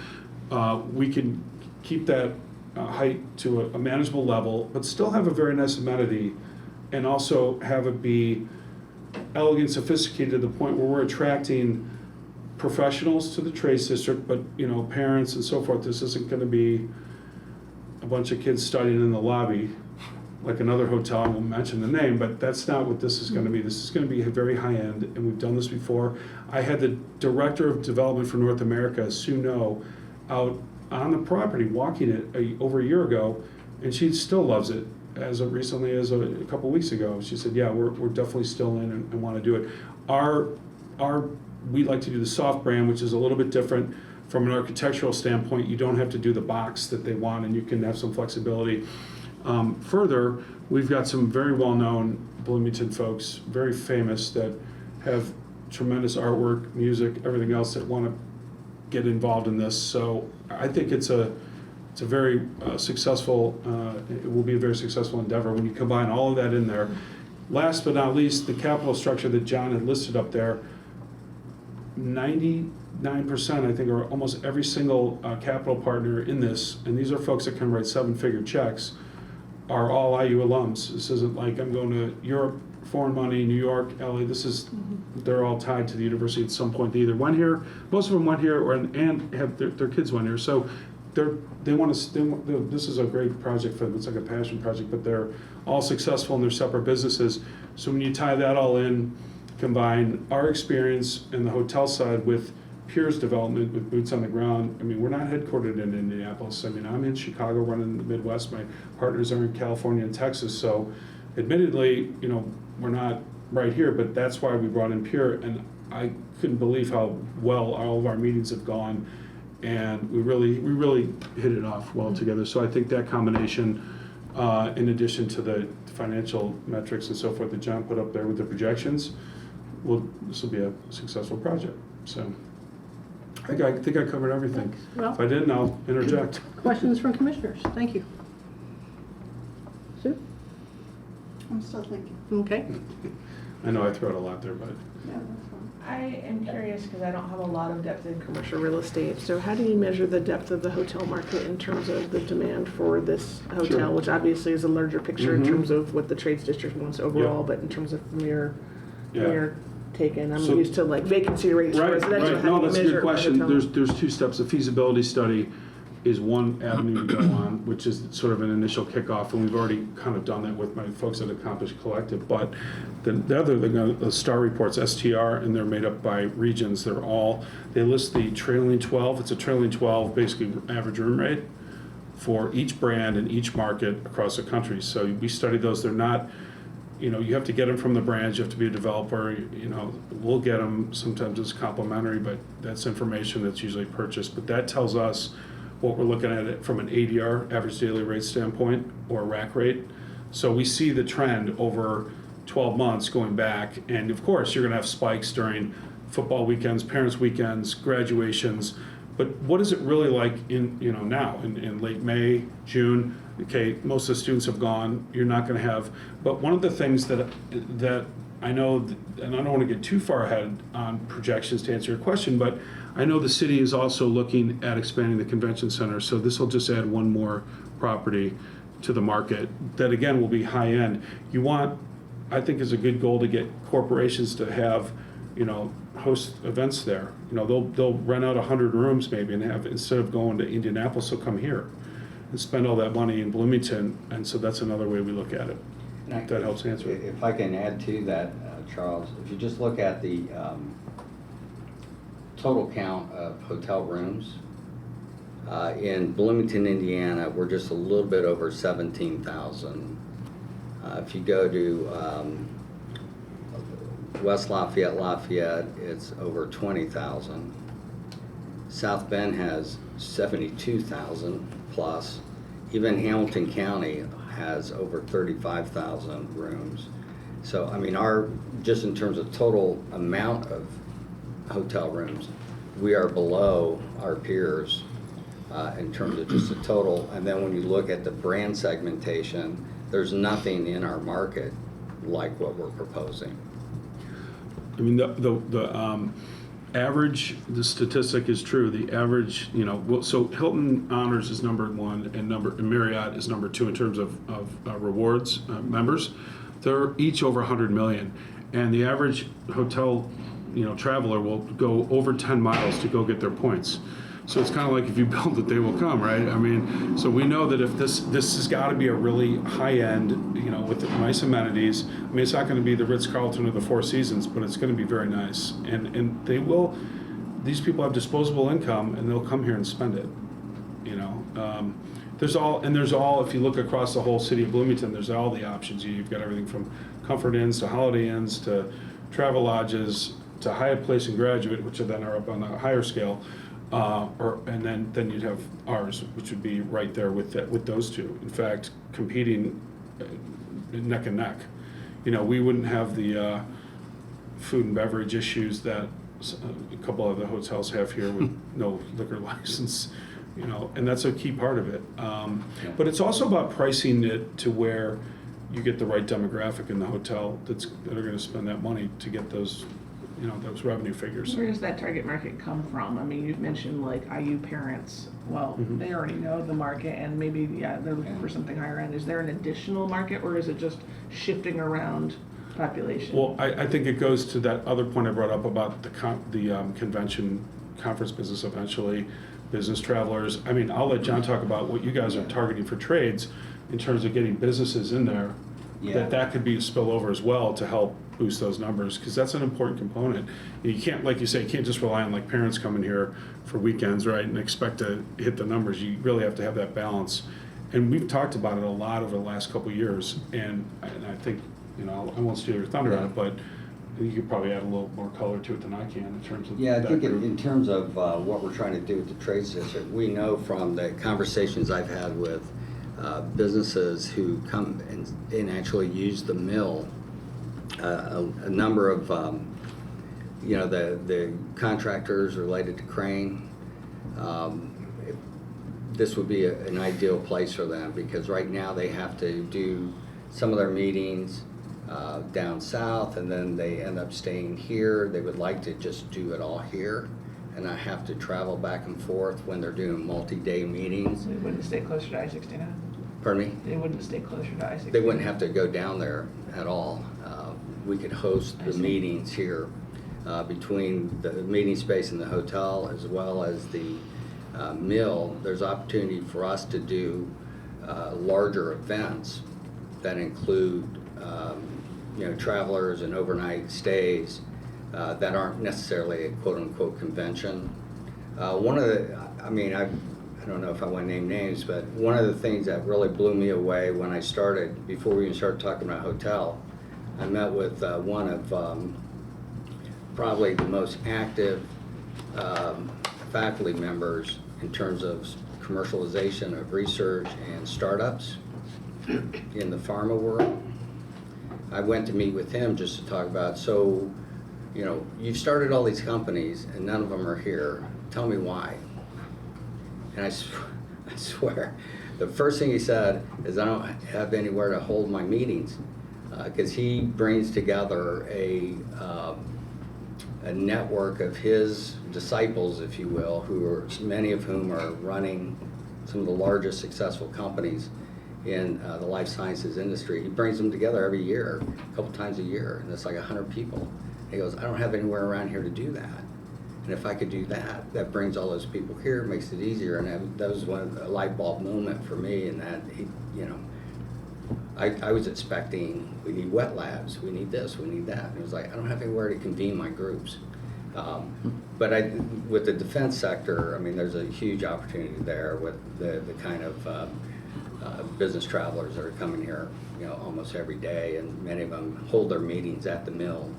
We can keep that height to a manageable level, but still have a very nice amenity, and also have it be elegant, sophisticated to the point where we're attracting professionals to the trades district, but parents and so forth. This isn't going to be a bunch of kids studying in the lobby like another hotel. I won't mention the name, but that's not what this is going to be. This is going to be very high end, and we've done this before. I had the director of development for North America, Sue No, out on the property walking it over a year ago, and she still loves it. As recently as a couple weeks ago, she said, "Yeah, we're definitely still in and want to do it." We like to do the soft brand, which is a little bit different from an architectural standpoint. You don't have to do the box that they want, and you can have some flexibility. Further, we've got some very well-known Bloomington folks, very famous, that have tremendous artwork, music, everything else, that want to get involved in this. So I think it's a very successful, it will be a very successful endeavor when you combine all of that in there. Last but not least, the capital structure that John had listed up there, 99%, I think, or almost every single capital partner in this, and these are folks that can write 7-figure checks, are all IU alums. This isn't like I'm going to Europe, foreign money, New York, LA. They're all tied to the university at some point. They either went here, most of them went here, and have their kids went here. So they want to. This is a great project for them. It's like a passion project, but they're all successful in their separate businesses. So when you tie that all in, combine our experience in the hotel side with Peers Development, with boots on the ground. I mean, we're not headquartered in Indianapolis. I mean, I'm in Chicago running the Midwest. My partners are in California and Texas. So admittedly, you know, we're not right here, but that's why we brought in Pure, and I couldn't believe how well all of our meetings have gone, and we really hit it off well together. So I think that combination, in addition to the financial metrics and so forth that John put up there with the projections, this will be a successful project. So I think I covered everything. Well- If I didn't, I'll interject. Questions from commissioners? Thank you. Sue? I'm still thinking. Okay. I know I threw out a lot there, but Yeah, that's fine. I am curious, because I don't have a lot of depth in commercial real estate, so how do you measure the depth of the hotel market in terms of the demand for this hotel, Sure. which obviously is a larger picture in Mhm. terms of what the trades district wants overall, Yeah. but in terms of from your yeah. taken, I'm So- used to like vacancy rates for Right, residential. right. How No, do you that's a measure good it for question. hotel? There's two steps. The feasibility study is one avenue to go on, which is sort of an initial kickoff, and we've already kind of done that with my folks at Accomplished Collective. But the other, the STAR reports, STR, and they're made up by regions. They list the trailing 12. It's a trailing 12, basically average room rate for each brand in each market across the country. So we study those. They're not, you know, you have to get them from the brands, you have to be a developer, you know, we'll get them, sometimes it's complimentary, but that's information that's usually purchased. But that tells us what we're looking at it from an ADR, average daily rate standpoint, or rack rate. So we see the trend over 12 months going back, and of course, you're gonna have spikes during football weekends, parents' weekends, graduations, but what is it really like in, you know, now, in late May, June? Okay, most of the students have gone, you're not gonna have, but one of the things that I know, and I don't wanna get too far ahead on projections to answer your question, but I know the city is also looking at expanding the convention center, so this will just add one more property to the market that again will be high-end. You want, I think is a good goal to get corporations to have, you know, host events there. You know, they'll rent out 100 rooms maybe and have, instead of going to Indianapolis, they'll come here and spend all that money in Bloomington, and so that's another way we look at it. If that helps answer it. If I can add to that, Charles, if you just look at the total count of hotel rooms, in Bloomington, Indiana, we're just a little bit over 17,000. If you go to West Lafayette, it's over 20,000. South Bend has 72,000 plus. Even Hamilton County has over 35,000 rooms. So, I mean, just in terms of total amount of hotel rooms, we are below our peers in terms of just the total. And then when you look at the brand segmentation, there's nothing in our market like what we're proposing. I mean, the average, the statistic is true. The average, you know, well, so Hilton Honors is number one, and Marriott is number two in terms of rewards members. They're each over 100 million, and the average hotel, you know, traveler will go over 10 miles to go get their points. So it's kind of like if you build it, they will come, right? I mean, so we know that if this has got to be a really high-end, you know, with nice amenities. I mean, it's not going to be the Ritz-Carlton or the Four Seasons, but it's going to be very nice. And they will, these people have disposable income, and they'll come here and spend it, you know. There's all, if you look across the whole city of Bloomington, there's all the options. You've got everything from Comfort Inns to Holiday Inns to Travel Lodges to Hyatt Place and Graduate, which then are up on a higher scale. And then you'd have ours, which would be right there with those two. In fact, competing neck and neck. You know, we wouldn't have the food and beverage issues that a couple of the hotels have here with no liquor license. You know, and that's a key part of it. But it's also about pricing it to where you get the right demographic in the hotel that are going to spend that money to get those, you know, those revenue figures. Where does that target market come from? I mean, you've mentioned like IU parents. Well, they already know the market, and maybe, yeah, they're looking for something higher end. Is there an additional market, or is it just shifting around population? Well, I think it goes to that other point I brought up about the convention conference business eventually, business travelers. I mean, I'll let John talk about what you guys are targeting for trades in terms of getting businesses in there. Yeah. That could be a spillover as well to help boost those numbers, because that's an important component. You can't, like you say, you can't just rely on like parents coming here for weekends, right, and expect to hit the numbers. You really have to have that balance. and we've talked about it a lot over the last couple of years, and I think, I won't steal your thunder on it, but you could probably add a little more color to it than I can in terms of. Yeah, I that think group. in terms of what we're trying to do with the trades district, we know from the conversations I've had with businesses who come and actually use the mill, a number of, the contractors related to Crane, this would be an ideal place for them, because right now they have to do some of their meetings down south, and then they end up staying here. They would like to just do it all here and not have to travel back and forth when they're doing multi-day meetings. They wouldn't stay closer to I-69. Pardon me? They wouldn't stay closer to I-69. They wouldn't have to go down there at all. We could host the meetings here between the meeting space in the hotel as well as the mill. There's opportunity for us to do larger events that include travelers and overnight stays that aren't necessarily a quote-unquote convention. One of the, I don't know if I want to name names, but one of the things that really blew me away when I started, before we even started talking about hotel, I met with one of probably the most active faculty members in terms of commercialization of research and startups in the pharma world. I went to meet with him just to talk about, so, you've started all these companies and none of them are here. Tell me why. And I swear, the first thing he said is, I don't have anywhere to hold my meetings, because he brings together a network of his disciples, if you will, many of whom are running some of the largest successful companies in the life sciences industry. He brings them together every year, a couple times a year, and it's like 100 people. He goes, I don't have anywhere around here to do that. And if I could do that, that brings all those people here, makes it easier. And that was a light bulb moment for me, in that, I was expecting, we need wet labs, we need this, we need that. And it was like, I don't have anywhere to convene my groups. But with the defense sector, there's a huge opportunity there with the kind of business travelers that are coming here, almost every day, and many of them hold their meetings at the mill.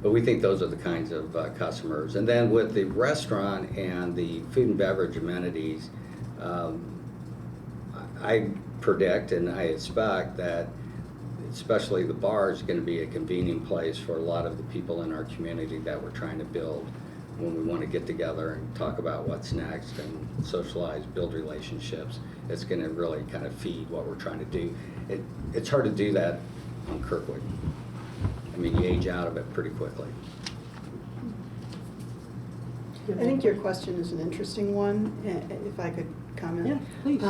But we think those are the kinds of customers. And then with the restaurant and the food and beverage amenities, I predict and I expect that especially the bar is going to be a convenient place for a lot of the people in our community that we're trying to build when we want to get together and talk about what's next and socialize, build relationships. It's going to really kind of feed what we're trying to do. It's hard to do that on Kirkwood. You age out of it pretty quickly. I think your question is an interesting one, if I could comment. Yeah, please.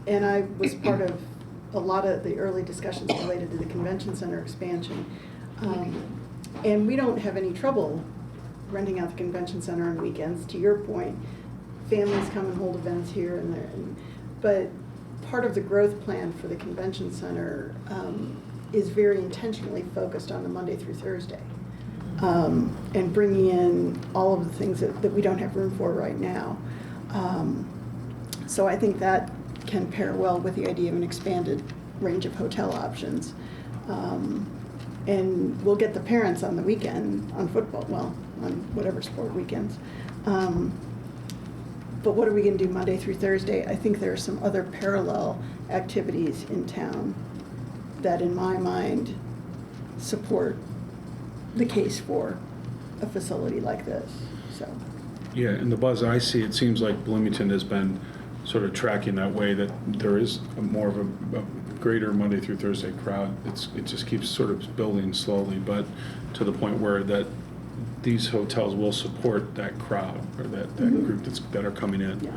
And I was part of a lot of the early discussions related to the convention center expansion. And we don't have any trouble renting out the convention center on weekends. To your point, families come and hold events here and there. But part of the growth plan for the convention center is very intentionally focused on the Monday through Thursday. And bringing in all of the things that we don't have room for right now. So I think that can pair well with the idea of an expanded range of hotel options. And we'll get the parents on the weekend, on football, well, on whatever sport weekends. But what are we going to do Monday through Thursday? I think there are some other parallel activities in town that, in my mind, support the case for a facility like this. So. Yeah, and the buzz I see, it seems like Bloomington has been sort of tracking that way, that there is more of a greater Monday through Thursday crowd. It just keeps sort of building slowly, but to the point where that these hotels will support that crowd, or that group that are coming in. Yeah.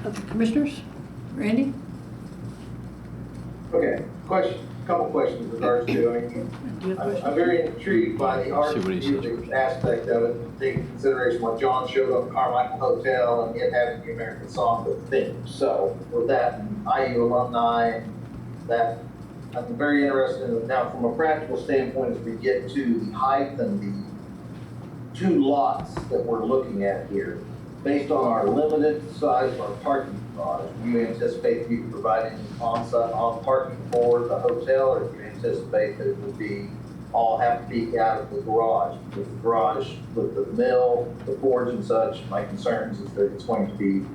Other commissioners? Randy? Okay, couple questions in regards to, I'm very intrigued by the art and music aspect of it, taking into consideration what John showed up at Carmichael Hotel and it having the American song as a theme. So with that, IU alumni, that I'm very interested in it. Now, from a practical standpoint, as we get to the height and the two lots that we're looking at here, based on our limited size of our parking garage, do you anticipate you providing on-site parking for the hotel, or do you anticipate that it would be all have to be out of the garage? With the garage, with the mill, the forge and such, my concerns is that it's going to be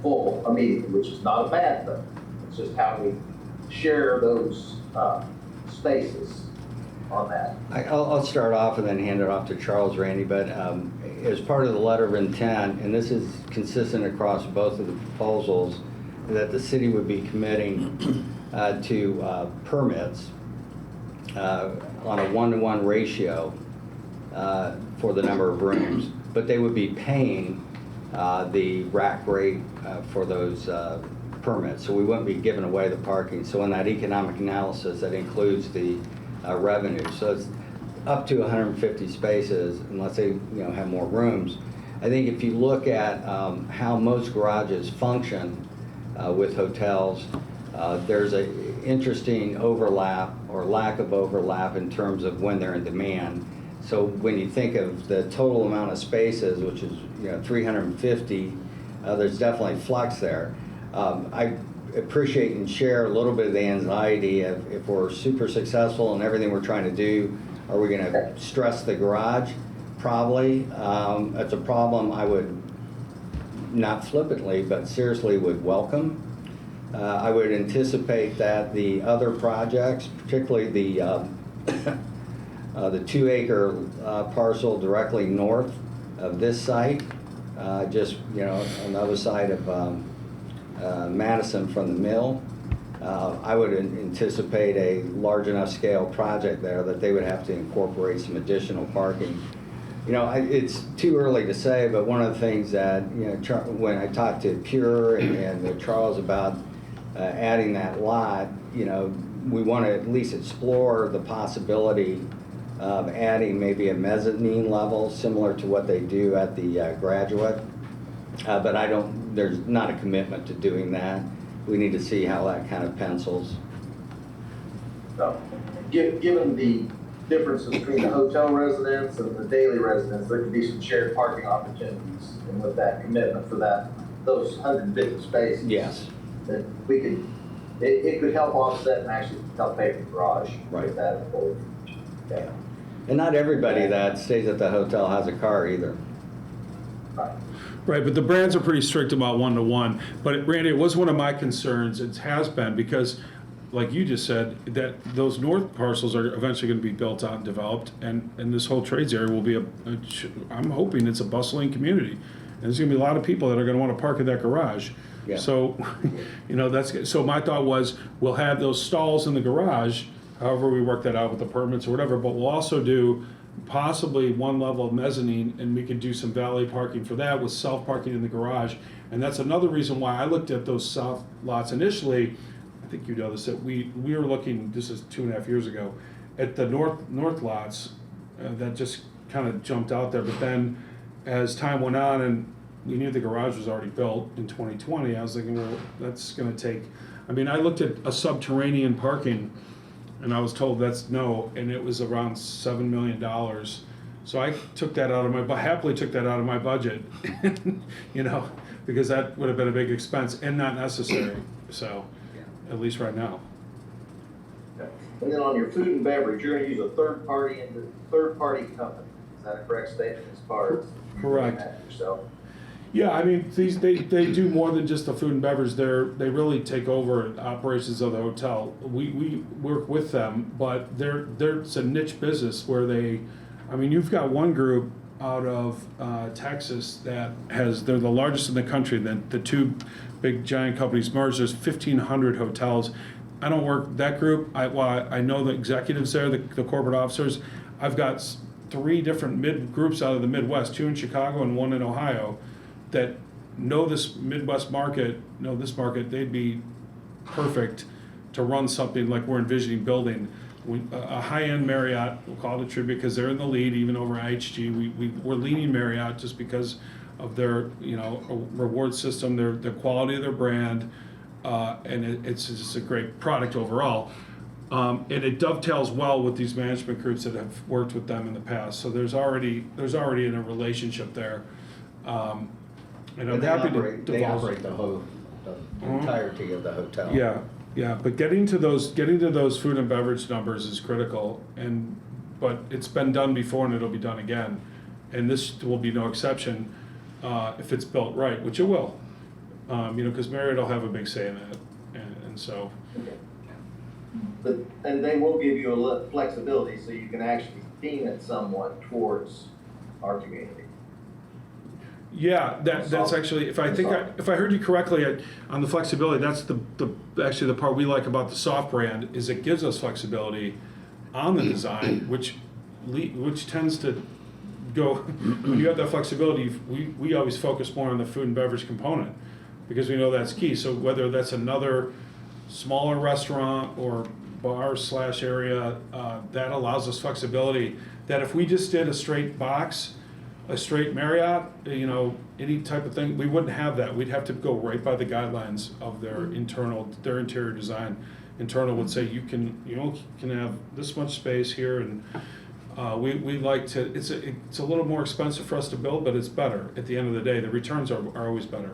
full immediately, which is not a bad thing. It's just how we share those spaces on that. I'll start off and then hand it off to Charles, Randy, but as part of the letter of intent, and this is consistent across both of the proposals, that the city would be committing to permits on a 1-to-1 ratio for the number of rooms, but they would be paying the rack rate for those permits. So we wouldn't be giving away the parking. So in that economic analysis, that includes the revenue. So it's up to 150 spaces, unless they have more rooms. I think if you look at how most garages function with hotels, there's an interesting overlap or lack of overlap in terms of when they're in demand. So when you think of the total amount of spaces, which is 350, there's definitely flux there. I appreciate and share a little bit of the anxiety of if we're super successful in everything we're trying to do, are we going to stress the garage? Probably. That's a problem I would not flippantly, but seriously would welcome. I would anticipate that the other projects, particularly the 2-acre parcel directly north of this site, just on the other side of Madison from the mill, I would anticipate a large enough scale project there that they would have to incorporate some additional parking. It's too early to say, but one of the things that, when I talked to Pure and Charles about adding that lot, we want to at least explore the possibility of adding maybe a mezzanine level similar to what they do at the Graduate. But there's not a commitment to doing that. We need to see how that kind of pencils. So, given the difference between the hotel residents and the daily residents, there could be some shared parking opportunities, and with that commitment for those 150 spaces. Yes. That we could, it could help offset and actually help pay for the garage. Right. With that forward. Okay. And not everybody that stays at the hotel has a car either. Right. Right, but the brands are pretty strict about 1-to-1. But Randy, it was one of my concerns, it has been, because like you just said, that those north parcels are eventually going to be built out and developed, and this whole trades area will be I'm hoping it's a bustling community. And there's going to be a lot of people that are going to want to park in that garage. Yeah. So, so my thought was, we'll have those stalls in the garage, however we work that out with the permits or whatever, but we'll also do possibly one level of mezzanine, and we could do some valet parking for that with self-parking in the garage. And that's another reason why I looked at those south lots initially. I think you know this, that we were looking, this is 2.5 years ago, at the north lots that just kind of jumped out there. But then as time went on and we knew the garage was already built in 2020, I was thinking, well, that's going to take, I looked at a subterranean parking, and I was told that's no, and it was around $7 million. So I took that out of my, happily took that out of my budget, because that would have been a big expense and not necessary. So, at least right now. Okay. And then on your food and beverage, you're going to use a third party company. Is that a correct statement as far as Correct. yourself? Yeah, they do more than just the food and beverage. They really take over operations of the hotel. We work with them, but it's a niche business where you've got one group out of Texas that they're the largest in the country. The two big giant companies merged. There's 1,500 hotels. I don't work that group. I know the executives there, the corporate officers. I've got 3 different groups out of the Midwest, 2 in Chicago and 1 in Ohio, that know this Midwest market, they'd be perfect to run something like we're envisioning building. A high-end Marriott, we'll call it a tribute because they're in the lead, even over IHG. We're leaning Marriott just because of their reward system, their quality of their brand, and it's just a great product overall. And it dovetails well with these management groups that have worked with them in the past. So there's already a relationship there. And I'm But happy to they divulge. operate the entirety of the hotel. Yeah, but getting to those food and beverage numbers is critical, but it's been done before and it'll be done again. And this will be no exception, if it's built right, which it will. Because Marriott will have a big say in that, and so. And they will give you a little flexibility so you can actually theme it somewhat towards our community. Yeah, that's actually, if I heard you correctly, on the flexibility, that's actually the part we like about the soft brand, is it gives us flexibility on the design, which tends to go, when you have that flexibility, we always focus more on the food and beverage component, because we know that's key. So whether that's another smaller restaurant or bar/area, that allows us flexibility, that if we just did a straight box, a straight Marriott, any type of thing, we wouldn't have that. We'd have to go right by the guidelines of their interior design. Internal would say you can have this much space here, and we like to. It's a little more expensive for us to build, but it's better at the end of the day. The returns are always better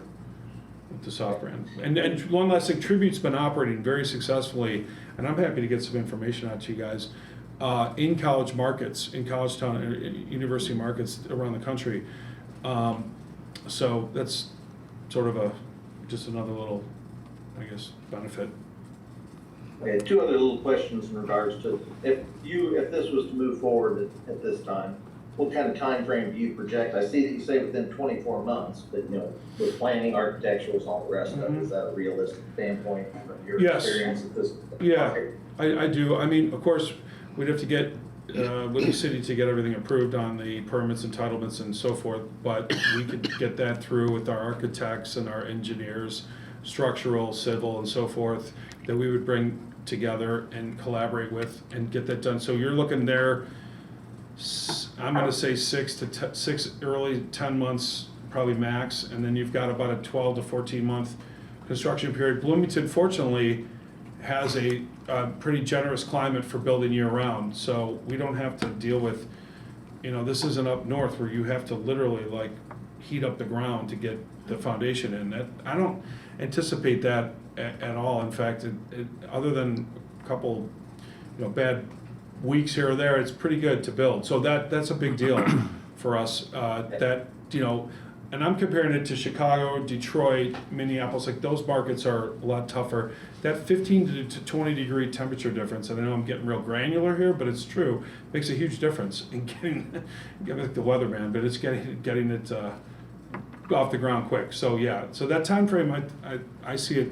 with the soft brand. And one last thing, Tribute's been operating very successful, and I'm happy to get some information out to you guys. In college markets, in college town, university markets around the country. So that's sort of just another little, I guess, benefit. Okay, two other little questions in regards to, if this was to move forward at this time, what kind of time frame do you project? I see that you say within 24 months, but with planning, architecturals, and all the rest of it, is that a realistic standpoint from your experience at this market? I do. I mean, of course, we'd have to get with the city to get everything approved on the permits, entitlements, and so forth, but we could get that through with our architects and our engineers, structural, civil, and so forth, that we would bring together and collaborate with and get that done. So you're looking there, I'm going to say 6 early 10 months, probably max, and then you've got about a 12 to 14 month construction period. Bloomington, fortunately, has a pretty generous climate for building year-round, so we don't have to deal with, this isn't up north where you have to literally heat up the ground to get the foundation in. That I don't anticipate that at all. In fact, other than a couple, bad weeks here or there, it's pretty good to build. So that's a big deal for us. And I'm comparing it to Chicago, Detroit, Minneapolis. Those markets are a lot tougher. That 15 to 20 degree temperature difference, and I know I'm getting real granular here, but it's true, makes a huge difference in getting the weatherman, but it's getting it off the ground quick. So yeah, so that time frame, I see it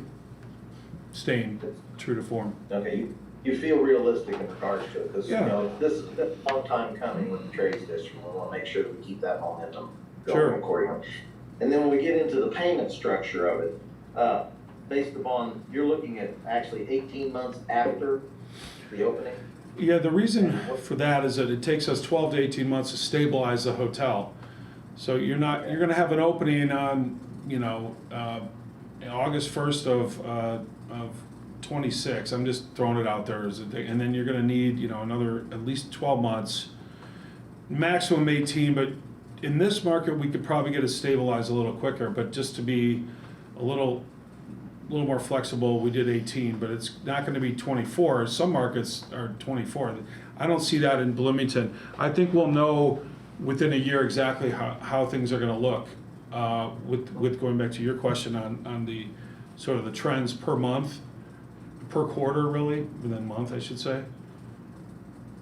staying true to form. Okay, you feel realistic in regards to it, because this is a long time coming with the trades district. We want to make sure that we keep that momentum going accordingly. And then when we get into the payment structure of it, based upon, you're looking at actually 18 months after the opening? Yeah, the reason for that is that it takes us 12 to 18 months to stabilize the hotel. So you're going to have an opening on, August 1st of 26. I'm just throwing it out there as a thing. And then you're going to need, another at least 12 months, maximum 18, but in this market, we could probably get it stabilized a little quicker, but just to be a little more flexible, we did 18, but it's not going to be 24. Some markets are 24. I don't see that in Bloomington. I think we'll know within a year exactly how things are going to look. With going back to your question on the sort of the trends per month, per quarter, really, within month, I should say.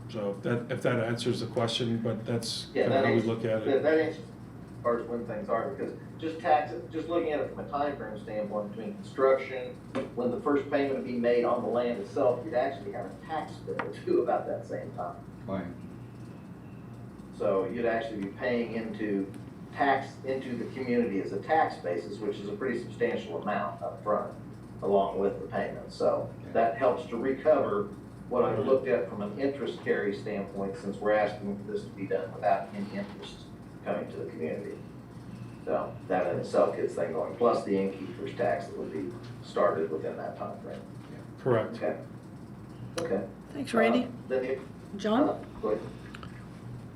So if that answers the question, but that's kind of how we look at it. That answers as far as when things are, because just looking at it from a time frame standpoint, between construction, when the first payment would be made on the land itself, you'd actually have a tax bill too about that same time. Right. So you'd actually be paying into the community as a tax basis, which is a pretty substantial amount up front, along with the payment. So that helps to recover what I looked at from an interest carry standpoint, since we're asking for this to be done without any interest coming to the community. So that in itself gets things going, plus the innkeeper's tax that would be started within that time frame. Correct. Okay. Thanks, Randy. Then John? go ahead.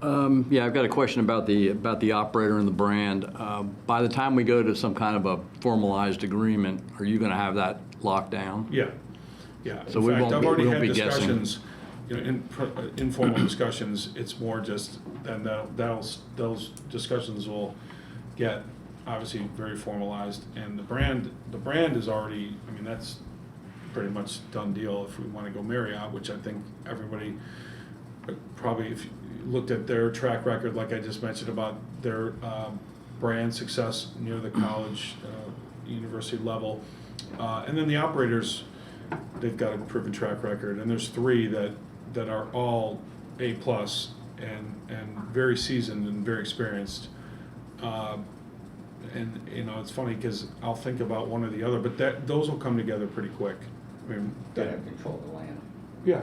Yeah, I've got a question about the operator and the brand. By the time we go to some kind of a formalized agreement, are you going to have that locked down? Yeah, yeah. So In we fact, won't I've be- already we won't had be guessing. discussions, you know, informal discussions. It's more just, and those discussions will get obviously very formalized. And the brand is already, I mean, that's pretty much done deal if we want to go Marriott, which I think everybody probably, if you looked at their track record, like I just mentioned about their brand success near the college, university level. And then the operators, they've got a proven track record. And there's 3 that are all A+ and very seasoned and very experienced. And you know, it's funny because I'll think about one or the other, but those will come together pretty quick. I mean, Gotta have control of the land. yeah,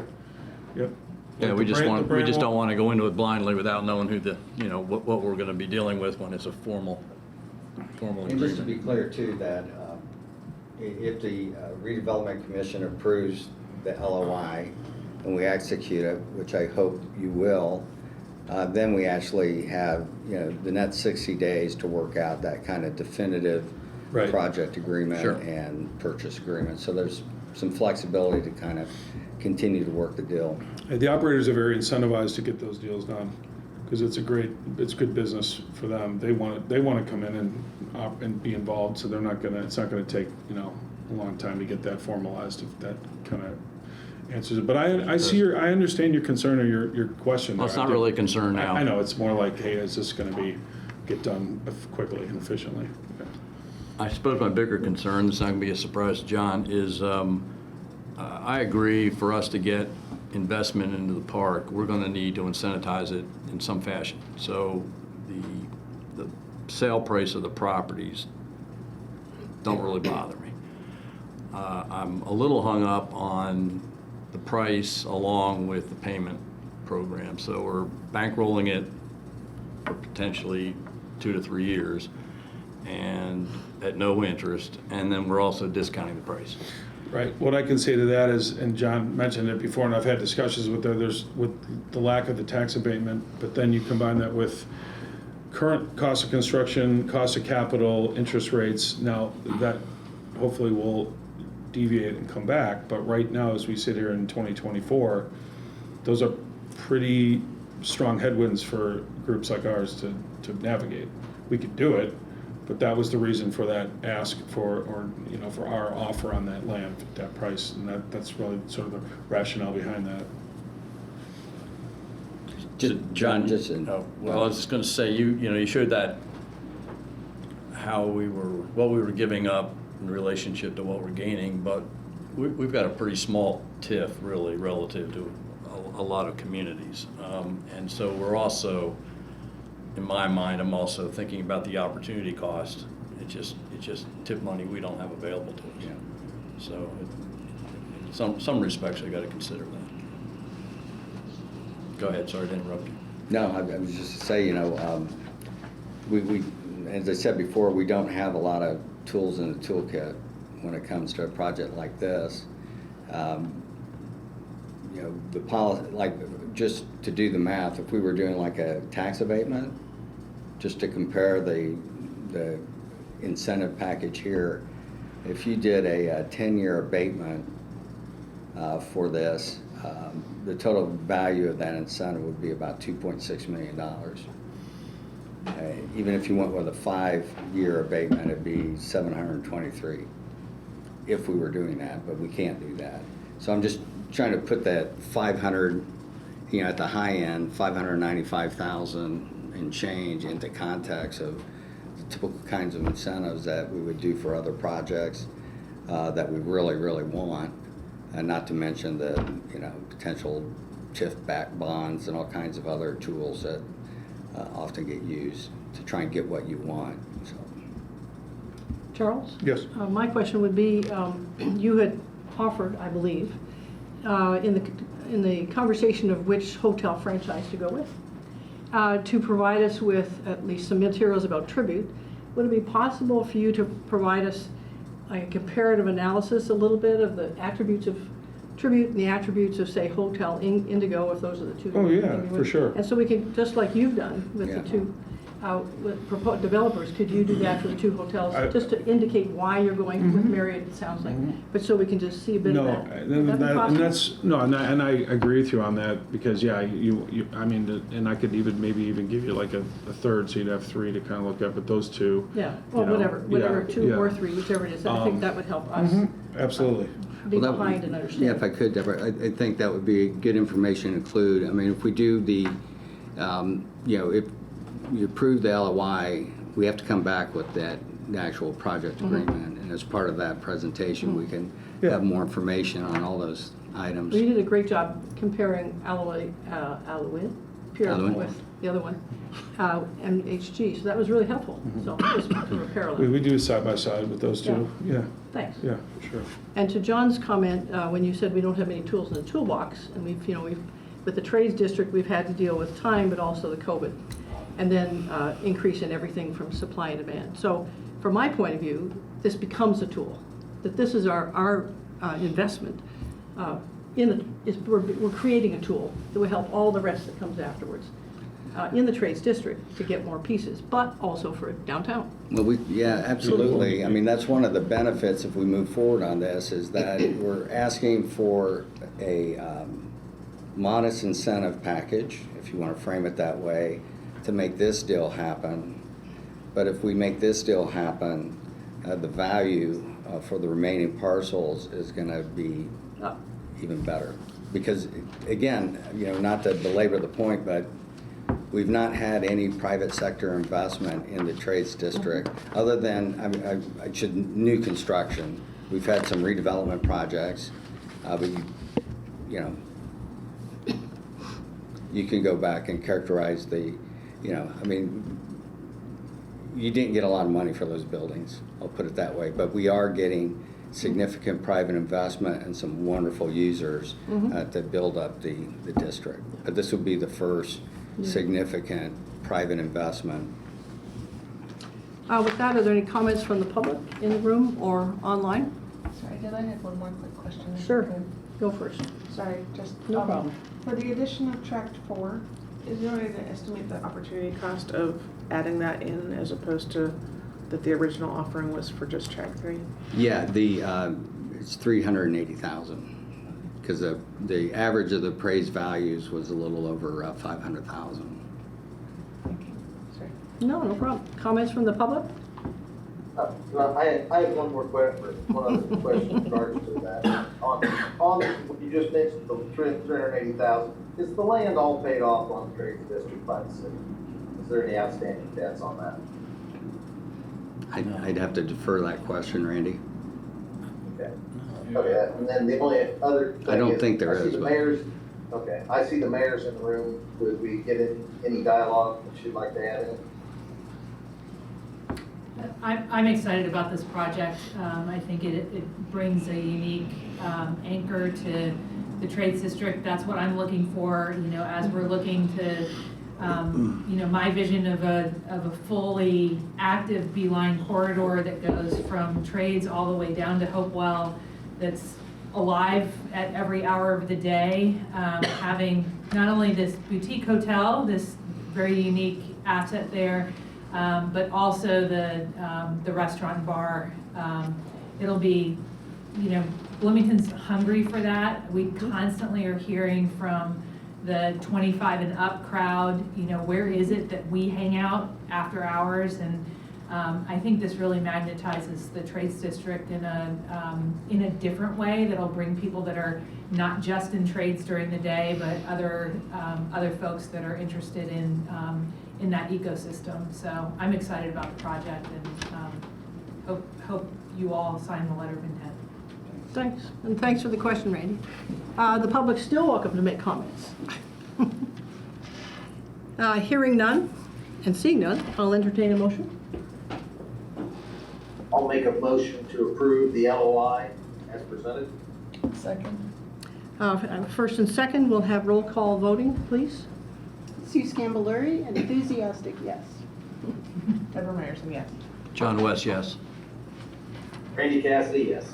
yep. Yeah, Like we the just brand- the brand don't won't- want to go into it blindly without knowing who what we're going to be dealing with when it's a formal And just to agreement. be clear too, that if the redevelopment commission approves the LOI and we execute it, which I hope you will, then we actually have, you know, the next 60 days to work out that kind of definitive Right. project agreement Sure. and purchase agreement. So there's some flexibility to kind of continue to work the deal. And the operators are very incentivized to get those deals done, because it's good business for them. They want to come in and be involved, so it's not gonna take, you know, a long time to get that formalized, if that kind of answers it. But I understand your concern or your question. Well, it's there. not really a concern now. I know, it's more like, hey, is this gonna get done quickly and efficiently? I suppose my bigger concern, it's not going to be a surprise to John, is I agree for us to get investment into the park, we're going to need to incentivize it in some fashion. So the sale price of the properties don't really bother me. I'm a little hung up on the price along with the payment program. So we're bankrolling it for potentially 2 to 3 years and at no interest, and then we're also discounting the price. Right. What I can say to that is, and John mentioned it before, and I've had discussions with with the lack of the tax abatement, but then you combine that with current cost of construction, cost of capital, interest rates. Now, that hopefully will deviate and come back, but right now, as we sit here in 2024, those are pretty strong headwinds for groups like ours to navigate. We could do it, but that was the reason for that ask for our offer on that land, that price, and that's really sort of the rationale behind that. John, just Well, I was just going to say, you showed that what we were giving up in relationship to what we're gaining, but we've got a pretty small TIF really relative to a lot of communities, and so we're also, in my mind, I'm also thinking about the opportunity cost. It's just tip money we don't have available to us. Yeah. So, in some respects, I got to consider that. Go ahead. Sorry to interrupt you. No, I was just to say, you know, we, as I said before, we don't have a lot of tools in the toolkit when it comes to a project like this. You know, the policy, like, just to do the math, if we were doing like a tax abatement, just to compare the incentive package here, if you did a 10-year abatement for this, the total value of that incentive would be about $2.6 million. Even if you went with a 5-year abatement, it'd be $723 if we were doing that, but we can't do that. So I'm just trying to put that 500, you know, at the high end, 595,000 and change into context of the typical kinds of incentives that we would do for other projects that we really, really want, and not to mention the, you know, potential TIF-backed bonds and all kinds of other tools that often get used to try and get what you want. So. Charles? Yes. My question would be, you had offered, I believe, in the conversation of which hotel franchise to go with, to provide us with at least some materials about Tribute. Would it be possible for you to provide us like a comparative analysis a little bit of the attributes of attribute and the attributes of, say, Hotel Indigo, if those are the two. Oh, yeah, for sure. And so we can, just like you've done with the Yeah. two, with developers, could you do that for the two hotels? I- Just to indicate why you're going with Marriott, it sounds like, but so we can just see a bit of No, that. and Would that be that- and possible? that's, no, and I agree with you on that, because, yeah, I mean, and I could maybe even give you like a third, so you'd have three to kind of look at, but those two. Yeah, well, you know, whatever, yeah, two or yeah. three, whichever it is, I think that would help us Absolutely. be Well, that would- behind and understand. Yeah, if I could, Deborah, I think that would be good information to include. I mean, if we do the, if you approve the LOI, we have to come back with the actual project agreement. And as part of that presentation, we can Yeah. have more information on all those items. Well, you did a great job comparing Pure Alloy. with the other one, and HG, so that was really helpful. So just to repair We that. do side by side with those two, yeah, Thanks. yeah, for sure. And to John's comment, when you said we don't have any tools in the toolbox, and we've, with the trades district, we've had to deal with time, but also the COVID, and then increase in everything from supply and demand. So from my point of view, this becomes a tool, that this is our investment. We're creating a tool that will help all the rest that comes afterwards in the trades district to get more pieces, but also for downtown. Well, yeah, absolutely. I mean, that's one of the benefits if we move forward on this, is that we're asking for a modest incentive package, if you want to frame it that way, to make this deal happen. But if we make this deal happen, the value for the remaining parcels is going to be even better. Because, again, not to belabor the point, but we've not had any private sector investment in the trades district, other than, new construction. We've had some redevelopment projects, but you can go back and characterize you didn't get a lot of money for those buildings, I'll put it that way, but we are getting significant private investment and some wonderful users to build up the district. But this will be the first significant private investment. With that, are there any comments from the public in the room or online? Sorry, did I have one more quick question? Sure, go first. Sorry, just. No problem. For the addition of tract 4, is there a way to estimate the opportunity cost of adding that in as opposed to that the original offering was for just tract 3? Yeah, it's 380,000, because the average of the appraised values was a little over 500,000. Thank you. Sorry. No problem. Comments from the public? I have one more question, one other question in regards to that. On what you just mentioned, the 380,000, is the land all paid off on the trades district by the city? Is there any outstanding debts on that? I'd have to defer that question, Randy. Okay. Okay, and then the only other thing I don't is, think there I see is, the but- mayor's, okay, I see the mayor's in the room. Would we get any dialogue that you'd like to add in? I'm excited about this project. I think it brings a unique anchor to the trades district. That's what I'm looking for, as we're looking to, my vision of a fully active beeline corridor that goes from trades all the way down to Hopewell, that's alive at every hour of the day, having not only this boutique hotel, this very unique asset there, but also the restaurant and bar. It'll be, Bloomington's hungry for that. We constantly are hearing from the 25 and up crowd, where is it that we hang out after hours? And I think this really magnetizes the trades district in a different way that'll bring people that are not just in trades during the day, but other folks that are interested in that ecosystem. So I'm excited about the project and hope you all sign the letter of intent. Thanks, and thanks for the question, Randy. The public's still welcome to make comments. Hearing none and seeing none, I'll entertain a motion. I'll make a motion to approve the LOI as presented. Second. First and second, we'll have roll call voting, please. Sue Scambaluri, an enthusiastic yes. Deborah Meyerson, yes. John West, yes. Randy Cassidy, yes.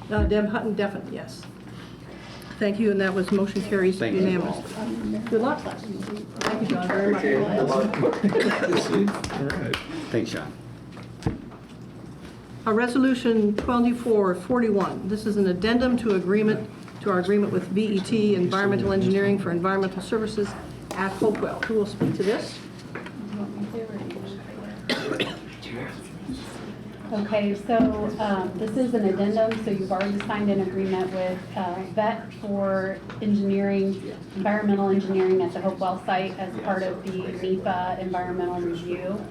Deb Hutton, definite yes. Thank you, and that was motion carries Thank you all. unanimously. Good luck. Thank you, John, very much. Thanks, Sean. Resolution 2441. This is an addendum to our agreement with VET Environmental Engineering for environmental services at Hopewell. Who will speak to this? Okay, so this is an addendum, so you've already signed an agreement with VET for environmental engineering at the Hopewell site as part of the NEPA environmental review.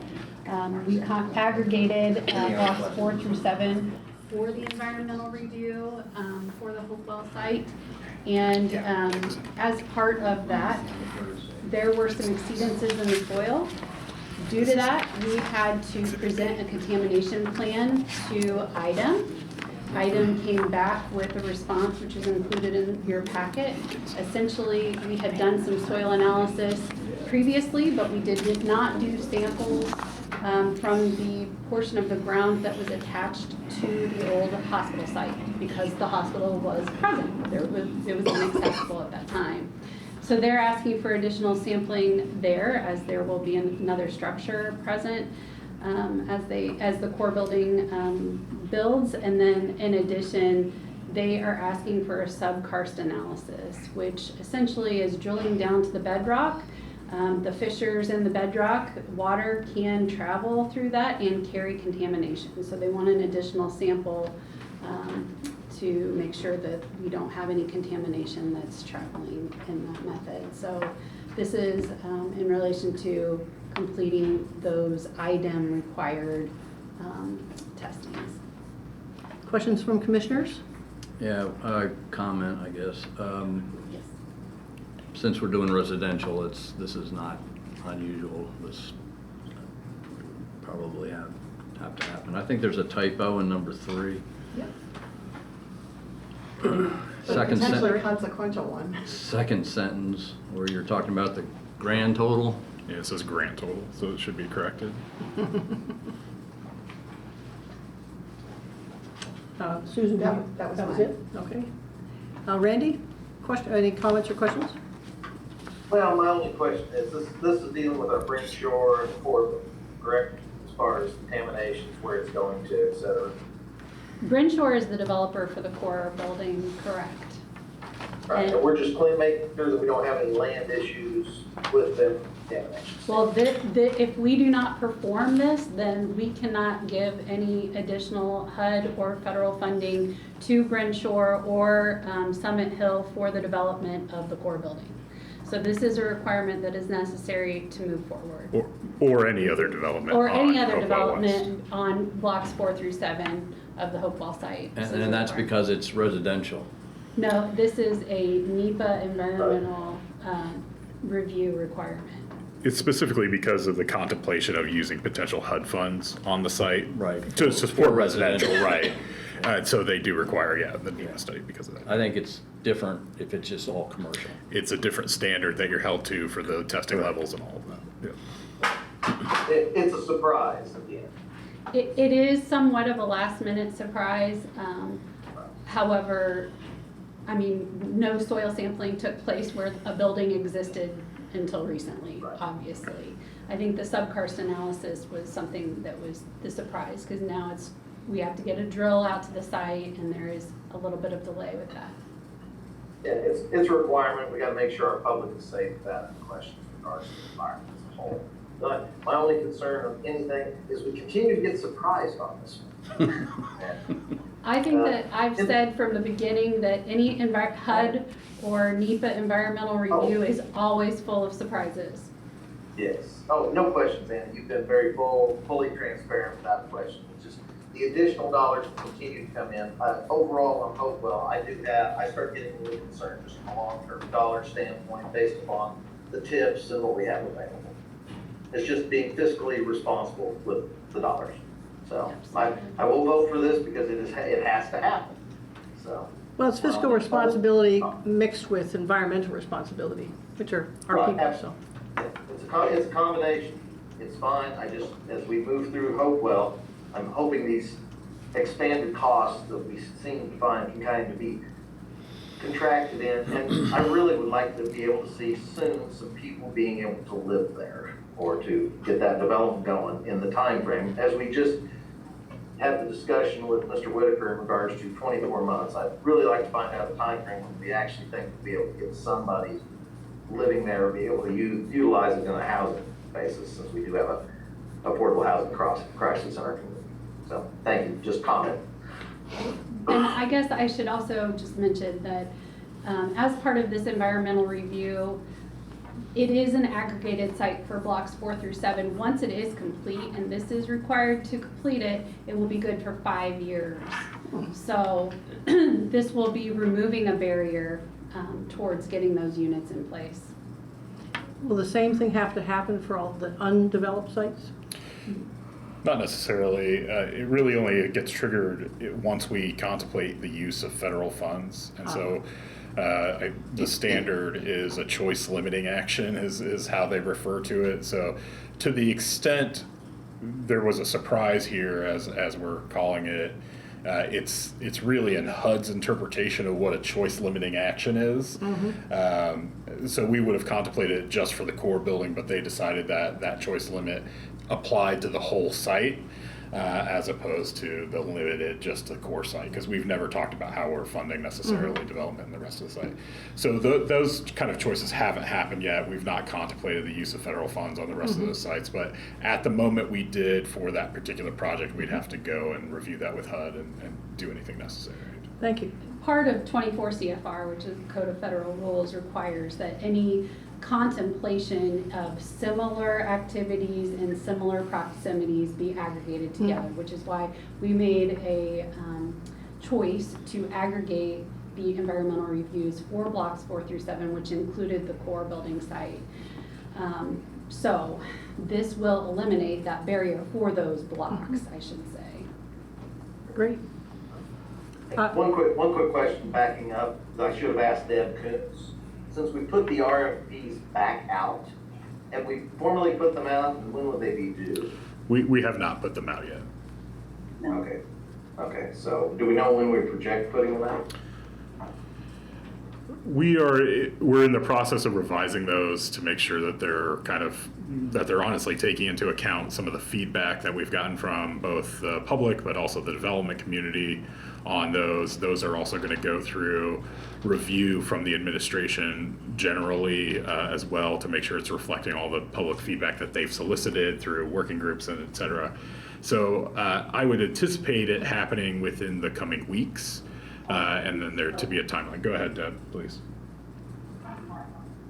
We aggregated blocks 4 through 7 for the environmental review for the Hopewell site. And as part of that, there were some exceedances in the soil. Due to that, we had to present a contamination plan to IDEM. IDEM came back with a response, which is included in your packet. Essentially, we had done some soil analysis previously, but we did not do samples from the portion of the ground that was attached to the old hospital site because the hospital was present. It was inaccessible at that time. So they're asking for additional sampling there, as there will be another structure present as the core building builds. And then in addition, they are asking for a subkarst analysis, which essentially is drilling down to the bedrock. The fissures in the bedrock, water can travel through that and carry contamination. So they want an additional sample to make sure that we don't have any contamination that's traveling in that method. So this is in relation to completing those IDEM required testings. Questions from commissioners? Yeah, comment, I guess. Yes. Since we're doing residential, this is not unusual. This probably have to happen. I think there's a typo in number 3. Yep. Second Potentially a sentence. consequential one. Second sentence where you're talking about the grand total. Yeah, it says grand total, so it should be corrected. Susan, That was it? mine. Okay. Randy, any comments or questions? Well, my only question is, this is dealing with our Brent Shore and Fort, correct? As far as contaminations, where it's going to, et cetera. Brenshore is the developer for the core building, correct? Right, and we're just making sure that we don't have any land issues with them contamination. Well, if we do not perform this, then we cannot give any additional HUD or federal funding to Brenshore or Summit Hill for the development of the core building. So this is a requirement that is necessary to move forward. Or any other development. Or any on other Hopewell West. development on blocks 4 through 7 of the Hopewell site. And that's because it's residential. No, this is a NEPA environmental review requirement. It's specifically because of the contemplation of using potential HUD funds on the site. Right. To support For residential, residential. right. So they do require, the NEPA study because of that. I think it's different if it's just all commercial. It's a different standard that you're held to for the testing levels and all of that. Yeah. It's a surprise at the end. It is somewhat of a last minute surprise. However, I mean, no soil sampling took place where a building existed until recently, obviously. I think the subkarst analysis was something that was the surprise, because now we have to get a drill out to the site, and there is a little bit of delay with that. Yeah, it's a requirement. We gotta make sure our public is safe with that question regards to the environment as a whole. But my only concern of anything is we continue to get surprised on this one. I think that I've said from the beginning that any HUD or NEPA environmental review is always full of surprises. Yes. Oh, no questions, Anna. You've been very fully transparent without question. It's just the additional dollars will continue to come in. Overall on Hopewell, I start getting a little concerned just from a long-term dollar standpoint based upon the tips and what we have available. It's just being fiscally responsible with the dollars. So I will vote for this because it has to happen. So. Well, it's fiscal responsibility mixed with environmental responsibility, which are our people, so. It's a combination. It's fine. As we move through Hopewell, I'm hoping these expanded costs that we seem to find can kind of be contracted in, and I really would like to be able to see soon some people being able to live there or to get that development going in the time frame. As we just had the discussion with Mr. Whitaker in regards to 24 months, I'd really like to find out the time frame when we actually think we'll be able to get somebody living there, be able to utilize it in a housing basis, since we do have a affordable housing crisis in our community. So, thank you, just comment. And I guess I should also just mention that as part of this environmental review, it is an aggregated site for blocks 4 through 7. Once it is complete, and this is required to complete it, it will be good for 5 years. So this will be removing a barrier towards getting those units in place. Will the same thing have to happen for all the undeveloped sites? Not necessarily. It really only gets triggered once we contemplate the use of federal funds. And so the standard is a choice limiting action is how they refer to it. So to the extent there was a surprise here, as we're calling it, it's really in HUD's interpretation of what a choice limiting action is. So we would have contemplated it just for the core building, but they decided that that choice limit applied to the whole site, as opposed to the limited just to the core site, because we've never talked about how we're funding necessarily development in the rest of the site. So those kind of choices haven't happened yet. We've not contemplated the use of federal funds on the rest of the sites, but at the moment we did for that particular project, we'd have to go and review that with HUD and do anything necessary. Thank you. Part of 24 CFR, which is the Code of Federal Rules, requires that any contemplation of similar activities in similar proximities be aggregated together, which is why we made a choice to aggregate the environmental reviews for blocks 4 through 7, which included the core building site. So this will eliminate that barrier for those blocks, I should say. Great. One quick question backing up, I should have asked Deb Koontz. Since we put the RFPs back out, have we formally put them out, and when would they be due? We have not put them out yet. Okay, so do we know when we project putting them out? We're in the process of revising those to make sure that they're honestly taking into account some of the feedback that we've gotten from both the public but also the development community on those. Those are also going to go through review from the administration generally as well, to make sure it's reflecting all the public feedback that they've solicited through working groups and et cetera. So I would anticipate it happening within the coming weeks. And then there to be a timeline. Go ahead, Deb, please.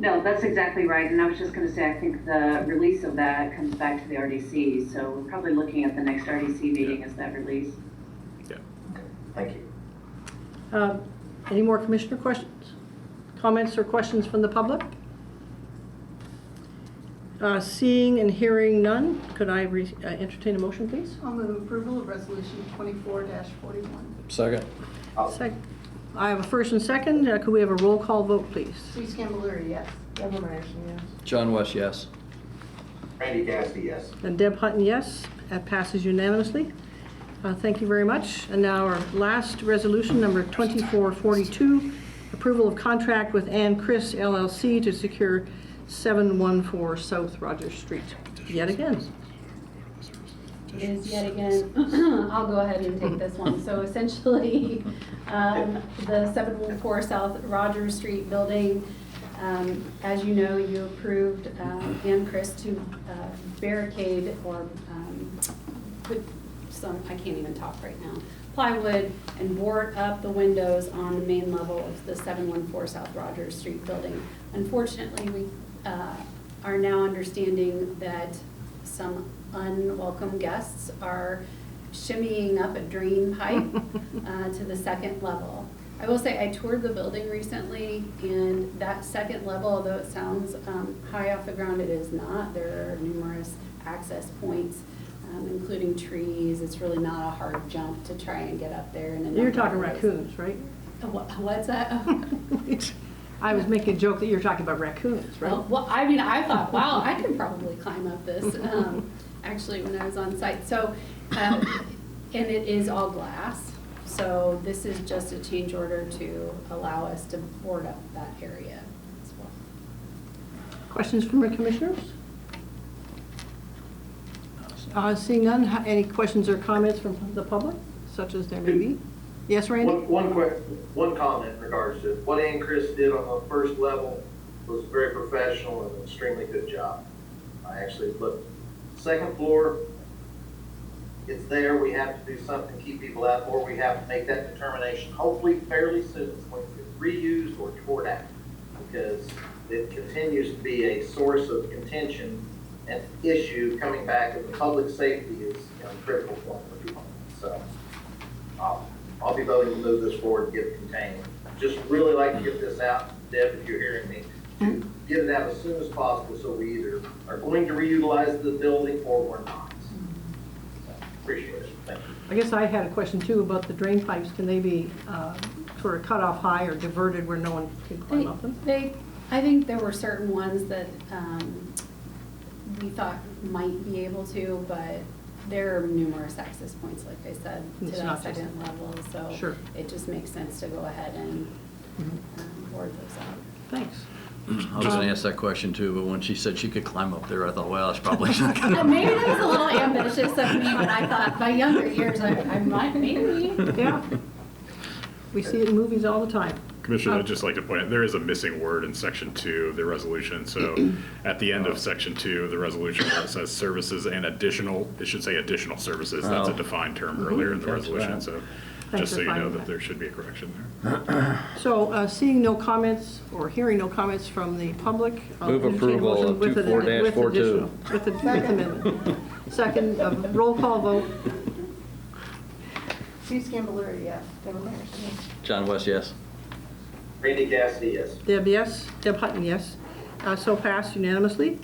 No, that's exactly right. And I was just going to say, I think the release of that comes back to the RDC. So we're probably looking at the next RDC meeting as that release. Yeah. Thank you. Any more commissioner questions? Comments or questions from the public? Seeing and hearing none, could I entertain a motion, please? I'll move approval of resolution 24-41. Second. Second. I have a first and second. Could we have a roll call vote, please? Susie Scampbell, yes. Deborah Marson, yes. John West, yes. Randy Cassidy, yes. And Deb Hutton, yes. That passes unanimously. Thank you very much. And now our last resolution, number 2442, approval of contract with Ann Chris LLC to secure 714 South Rogers Street. Yet again. It is yet again, I'll go ahead and take this one. So essentially, the 714 South Rogers Street building, as you know, you approved Ann Chris to barricade or put some, I can't even talk right now, plywood and board up the windows on the main level of the 714 South Rogers Street building. Unfortunately, we are now understanding that some unwelcome guests are shimmying up a drain pipe to the second level. I will say I toured the building recently, and that second level, although it sounds high off the ground, it is not. There are numerous access points, including trees. It's really not a hard jump to try and get up there. You're talking raccoons, right? What's that? I was making a joke that you're talking about raccoons, right? Well, I mean, I thought, wow, I could probably climb up this, actually, when I was on site. So, and it is all glass. So this is just a change order to allow us to board up that area as well. Questions from our commissioners? Seeing none, any questions or comments from the public, such as there may be? Yes, Randy? One comment in regards to what Ann Chris did on the first level was very professional and an extremely good job. I actually looked, second floor, it's there, we have to do something to keep people out, or we have to make that determination, hopefully fairly soon, it's going to get reused or torn out, because it continues to be a source of contention and issue coming back, and public safety is a critical point for people. So I'll be voting to move this forward and get it contained. Just really like to get this out, Deb, if you're hearing me, to get it out as soon as possible so we either are going to reutilize the building or we're not. So, appreciate it. Thank you. I guess I had a question too about the drain pipes. Can they be sort of cut off high or diverted where no one can climb up them? I think there were certain ones that we thought might be able to, but there are numerous access points, like I said, to It's that not just- second level, so Sure. it just makes sense to go ahead and board those out. Thanks. I was gonna ask that question too, but when she said she could climb up there, I thought, well, that's probably not gonna. Maybe that was a little ambitious of me, but I thought by younger years, I might, maybe. Yeah. We see it in movies all the time. Commissioner, I'd just like to point out, there is a missing word in section 2 of the resolution. So at the end of section 2 of the resolution, where it says services and additional, it should say additional services. That's a defined term earlier in the resolution. So Thanks just so for you know finding that that. there should be a correction there. So seeing no comments or hearing no comments from the public. I'll Move entertain a approval motion of with 24-42. additional- With amendment. Second, roll call vote. Steve Scambaluri, yes. Deborah Myers, yes. John West, yes. Randy Cassidy, yes. Deb, yes. Deb Hutton, yes. So passed unanimously.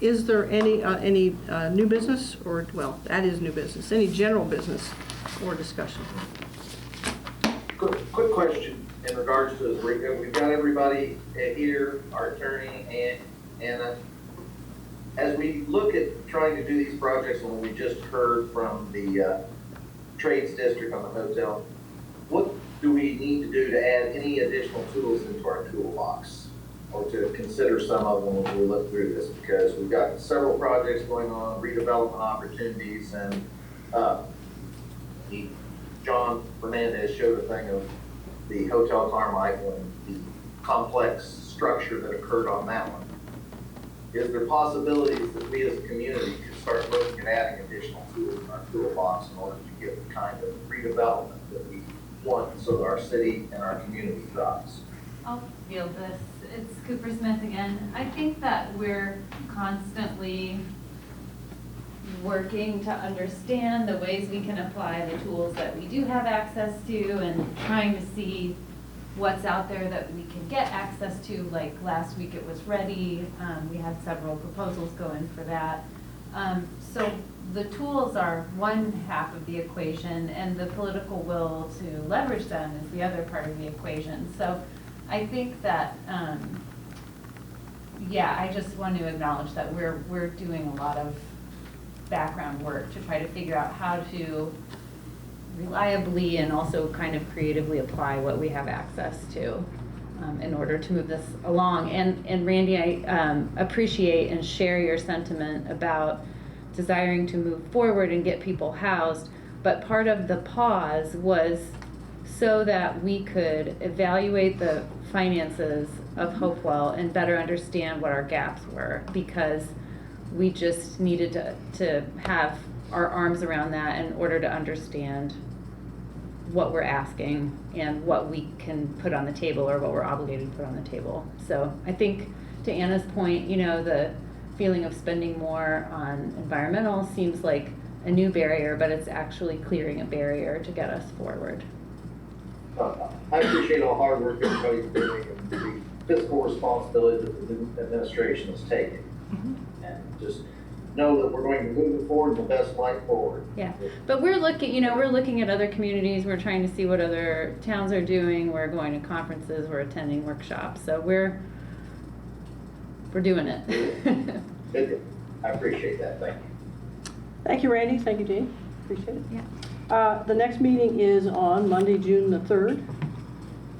Is there any new business or, well, that is new business, any general business or discussion? Quick question in regards to, we've got everybody here, our attorney and Anna. As we look at trying to do these projects, and we just heard from the trades district on the hotel, what do we need to do to add any additional tools into our toolbox? Or to consider some of them when we look through this, because we've got several projects going on, redevelopment opportunities, and John Fernandez showed a thing of the Hotel Carmichael and the complex structure that occurred on that one. Is there possibilities that we as a community could start looking at adding additional tools in our toolbox in order to get the kind of redevelopment that we want so that our city and our community thrives? I'll field this. It's Cooper Smith again. I think that we're constantly working to understand the ways we can apply the tools that we do have access to and trying to see what's out there that we can get access to. Like last week it was ready. We had several proposals going for that. So the tools are one half of the equation, and the political will to leverage them is the other part of the equation. So I think that, yeah, I just want to acknowledge that we're doing a lot of background work to try to figure out how to reliably and also kind of creatively apply what we have access to in order to move this along. And Randy, I appreciate and share your sentiment about desiring to move forward and get people housed, but part of the pause was so that we could evaluate the finances of Hopewell and better understand what our gaps were, because we just needed to have our arms around that in order to understand what we're asking and what we can put on the table or what we're obligated to put on the table. So I think to Anna's point, you know, the feeling of spending more on environmental seems like a new barrier, but it's actually clearing a barrier to get us forward. I appreciate all the hard work everybody's doing and the fiscal responsibility that the new administration is taking. And just know that we're going to move it forward in the best light forward. Yeah, but we're looking at other communities. We're trying to see what other towns are doing. We're going to conferences. We're attending workshops. So we're doing it. I appreciate that. Thank you. Thank you, Randy. Thank you, Dean. Appreciate it. Yeah. The next meeting is on Monday, June the 3rd.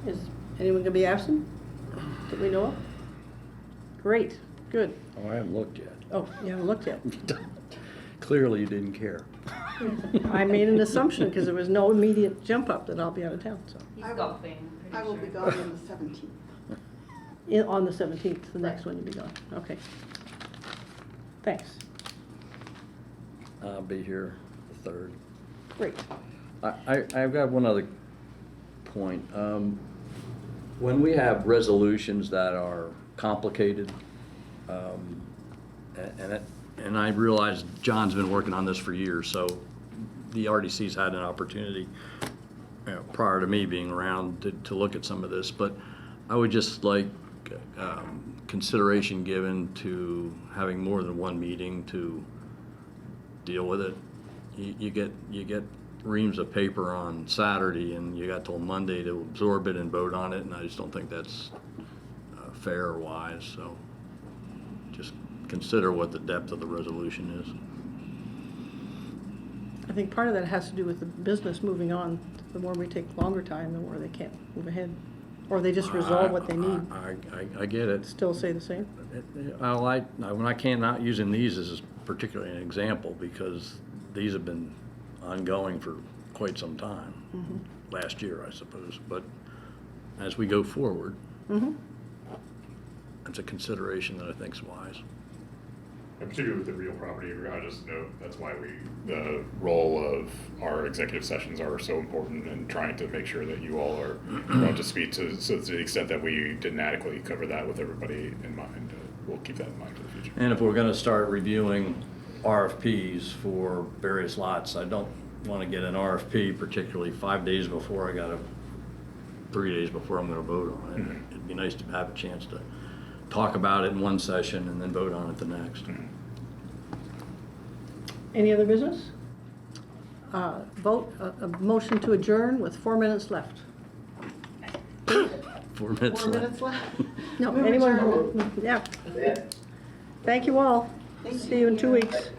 Is anyone going to be absent that we know of? Great, good. Oh, I haven't looked yet. Oh, you haven't looked yet. Clearly you didn't care. I made an assumption because there was no immediate jump up that I'll be out of town, so. He's golfing, I will be pretty gone on the 17th. On the 17th, the next one you'll be gone. Okay. Thanks. I'll be here the 3rd. Great. I've got one other point. When we have resolutions that are complicated, and I realize John's been working on this for years, so the RDC's had an opportunity prior to me being around to look at some of this, but I would just like consideration given to having more than one meeting to deal with it. You get reams of paper on Saturday and you got till Monday to absorb it and vote on it, and I just don't think that's fair or wise, so just consider what the depth of the resolution is. I think part of that has to do with the business moving on. The more we take longer time, the more they can't move ahead. Or they just resolve what they need. I get it. Still say the same? When I cannot using these as particularly an example because these have been ongoing for quite some time. Last year, I suppose. But as we go forward, it's a consideration that I think is wise. And particularly with the real property, I just know that's why the role of our executive sessions are so important in trying to make sure that you all are up to speed. So to the extent that we didn't adequately cover that with everybody in mind, we'll keep that in mind for the future. And if we're going to start reviewing RFPs for various lots, I don't want to get an RFP particularly 5 days before 3 days before I'm going to vote on it. It'd be nice to have a chance to talk about it in one session and then vote on it the next. Any other business? Vote, a motion to adjourn with 4 minutes left. 4 minutes 4 left. minutes left. No, Move anyone? adjourned. Yeah. Thank you all. See you in 2 weeks.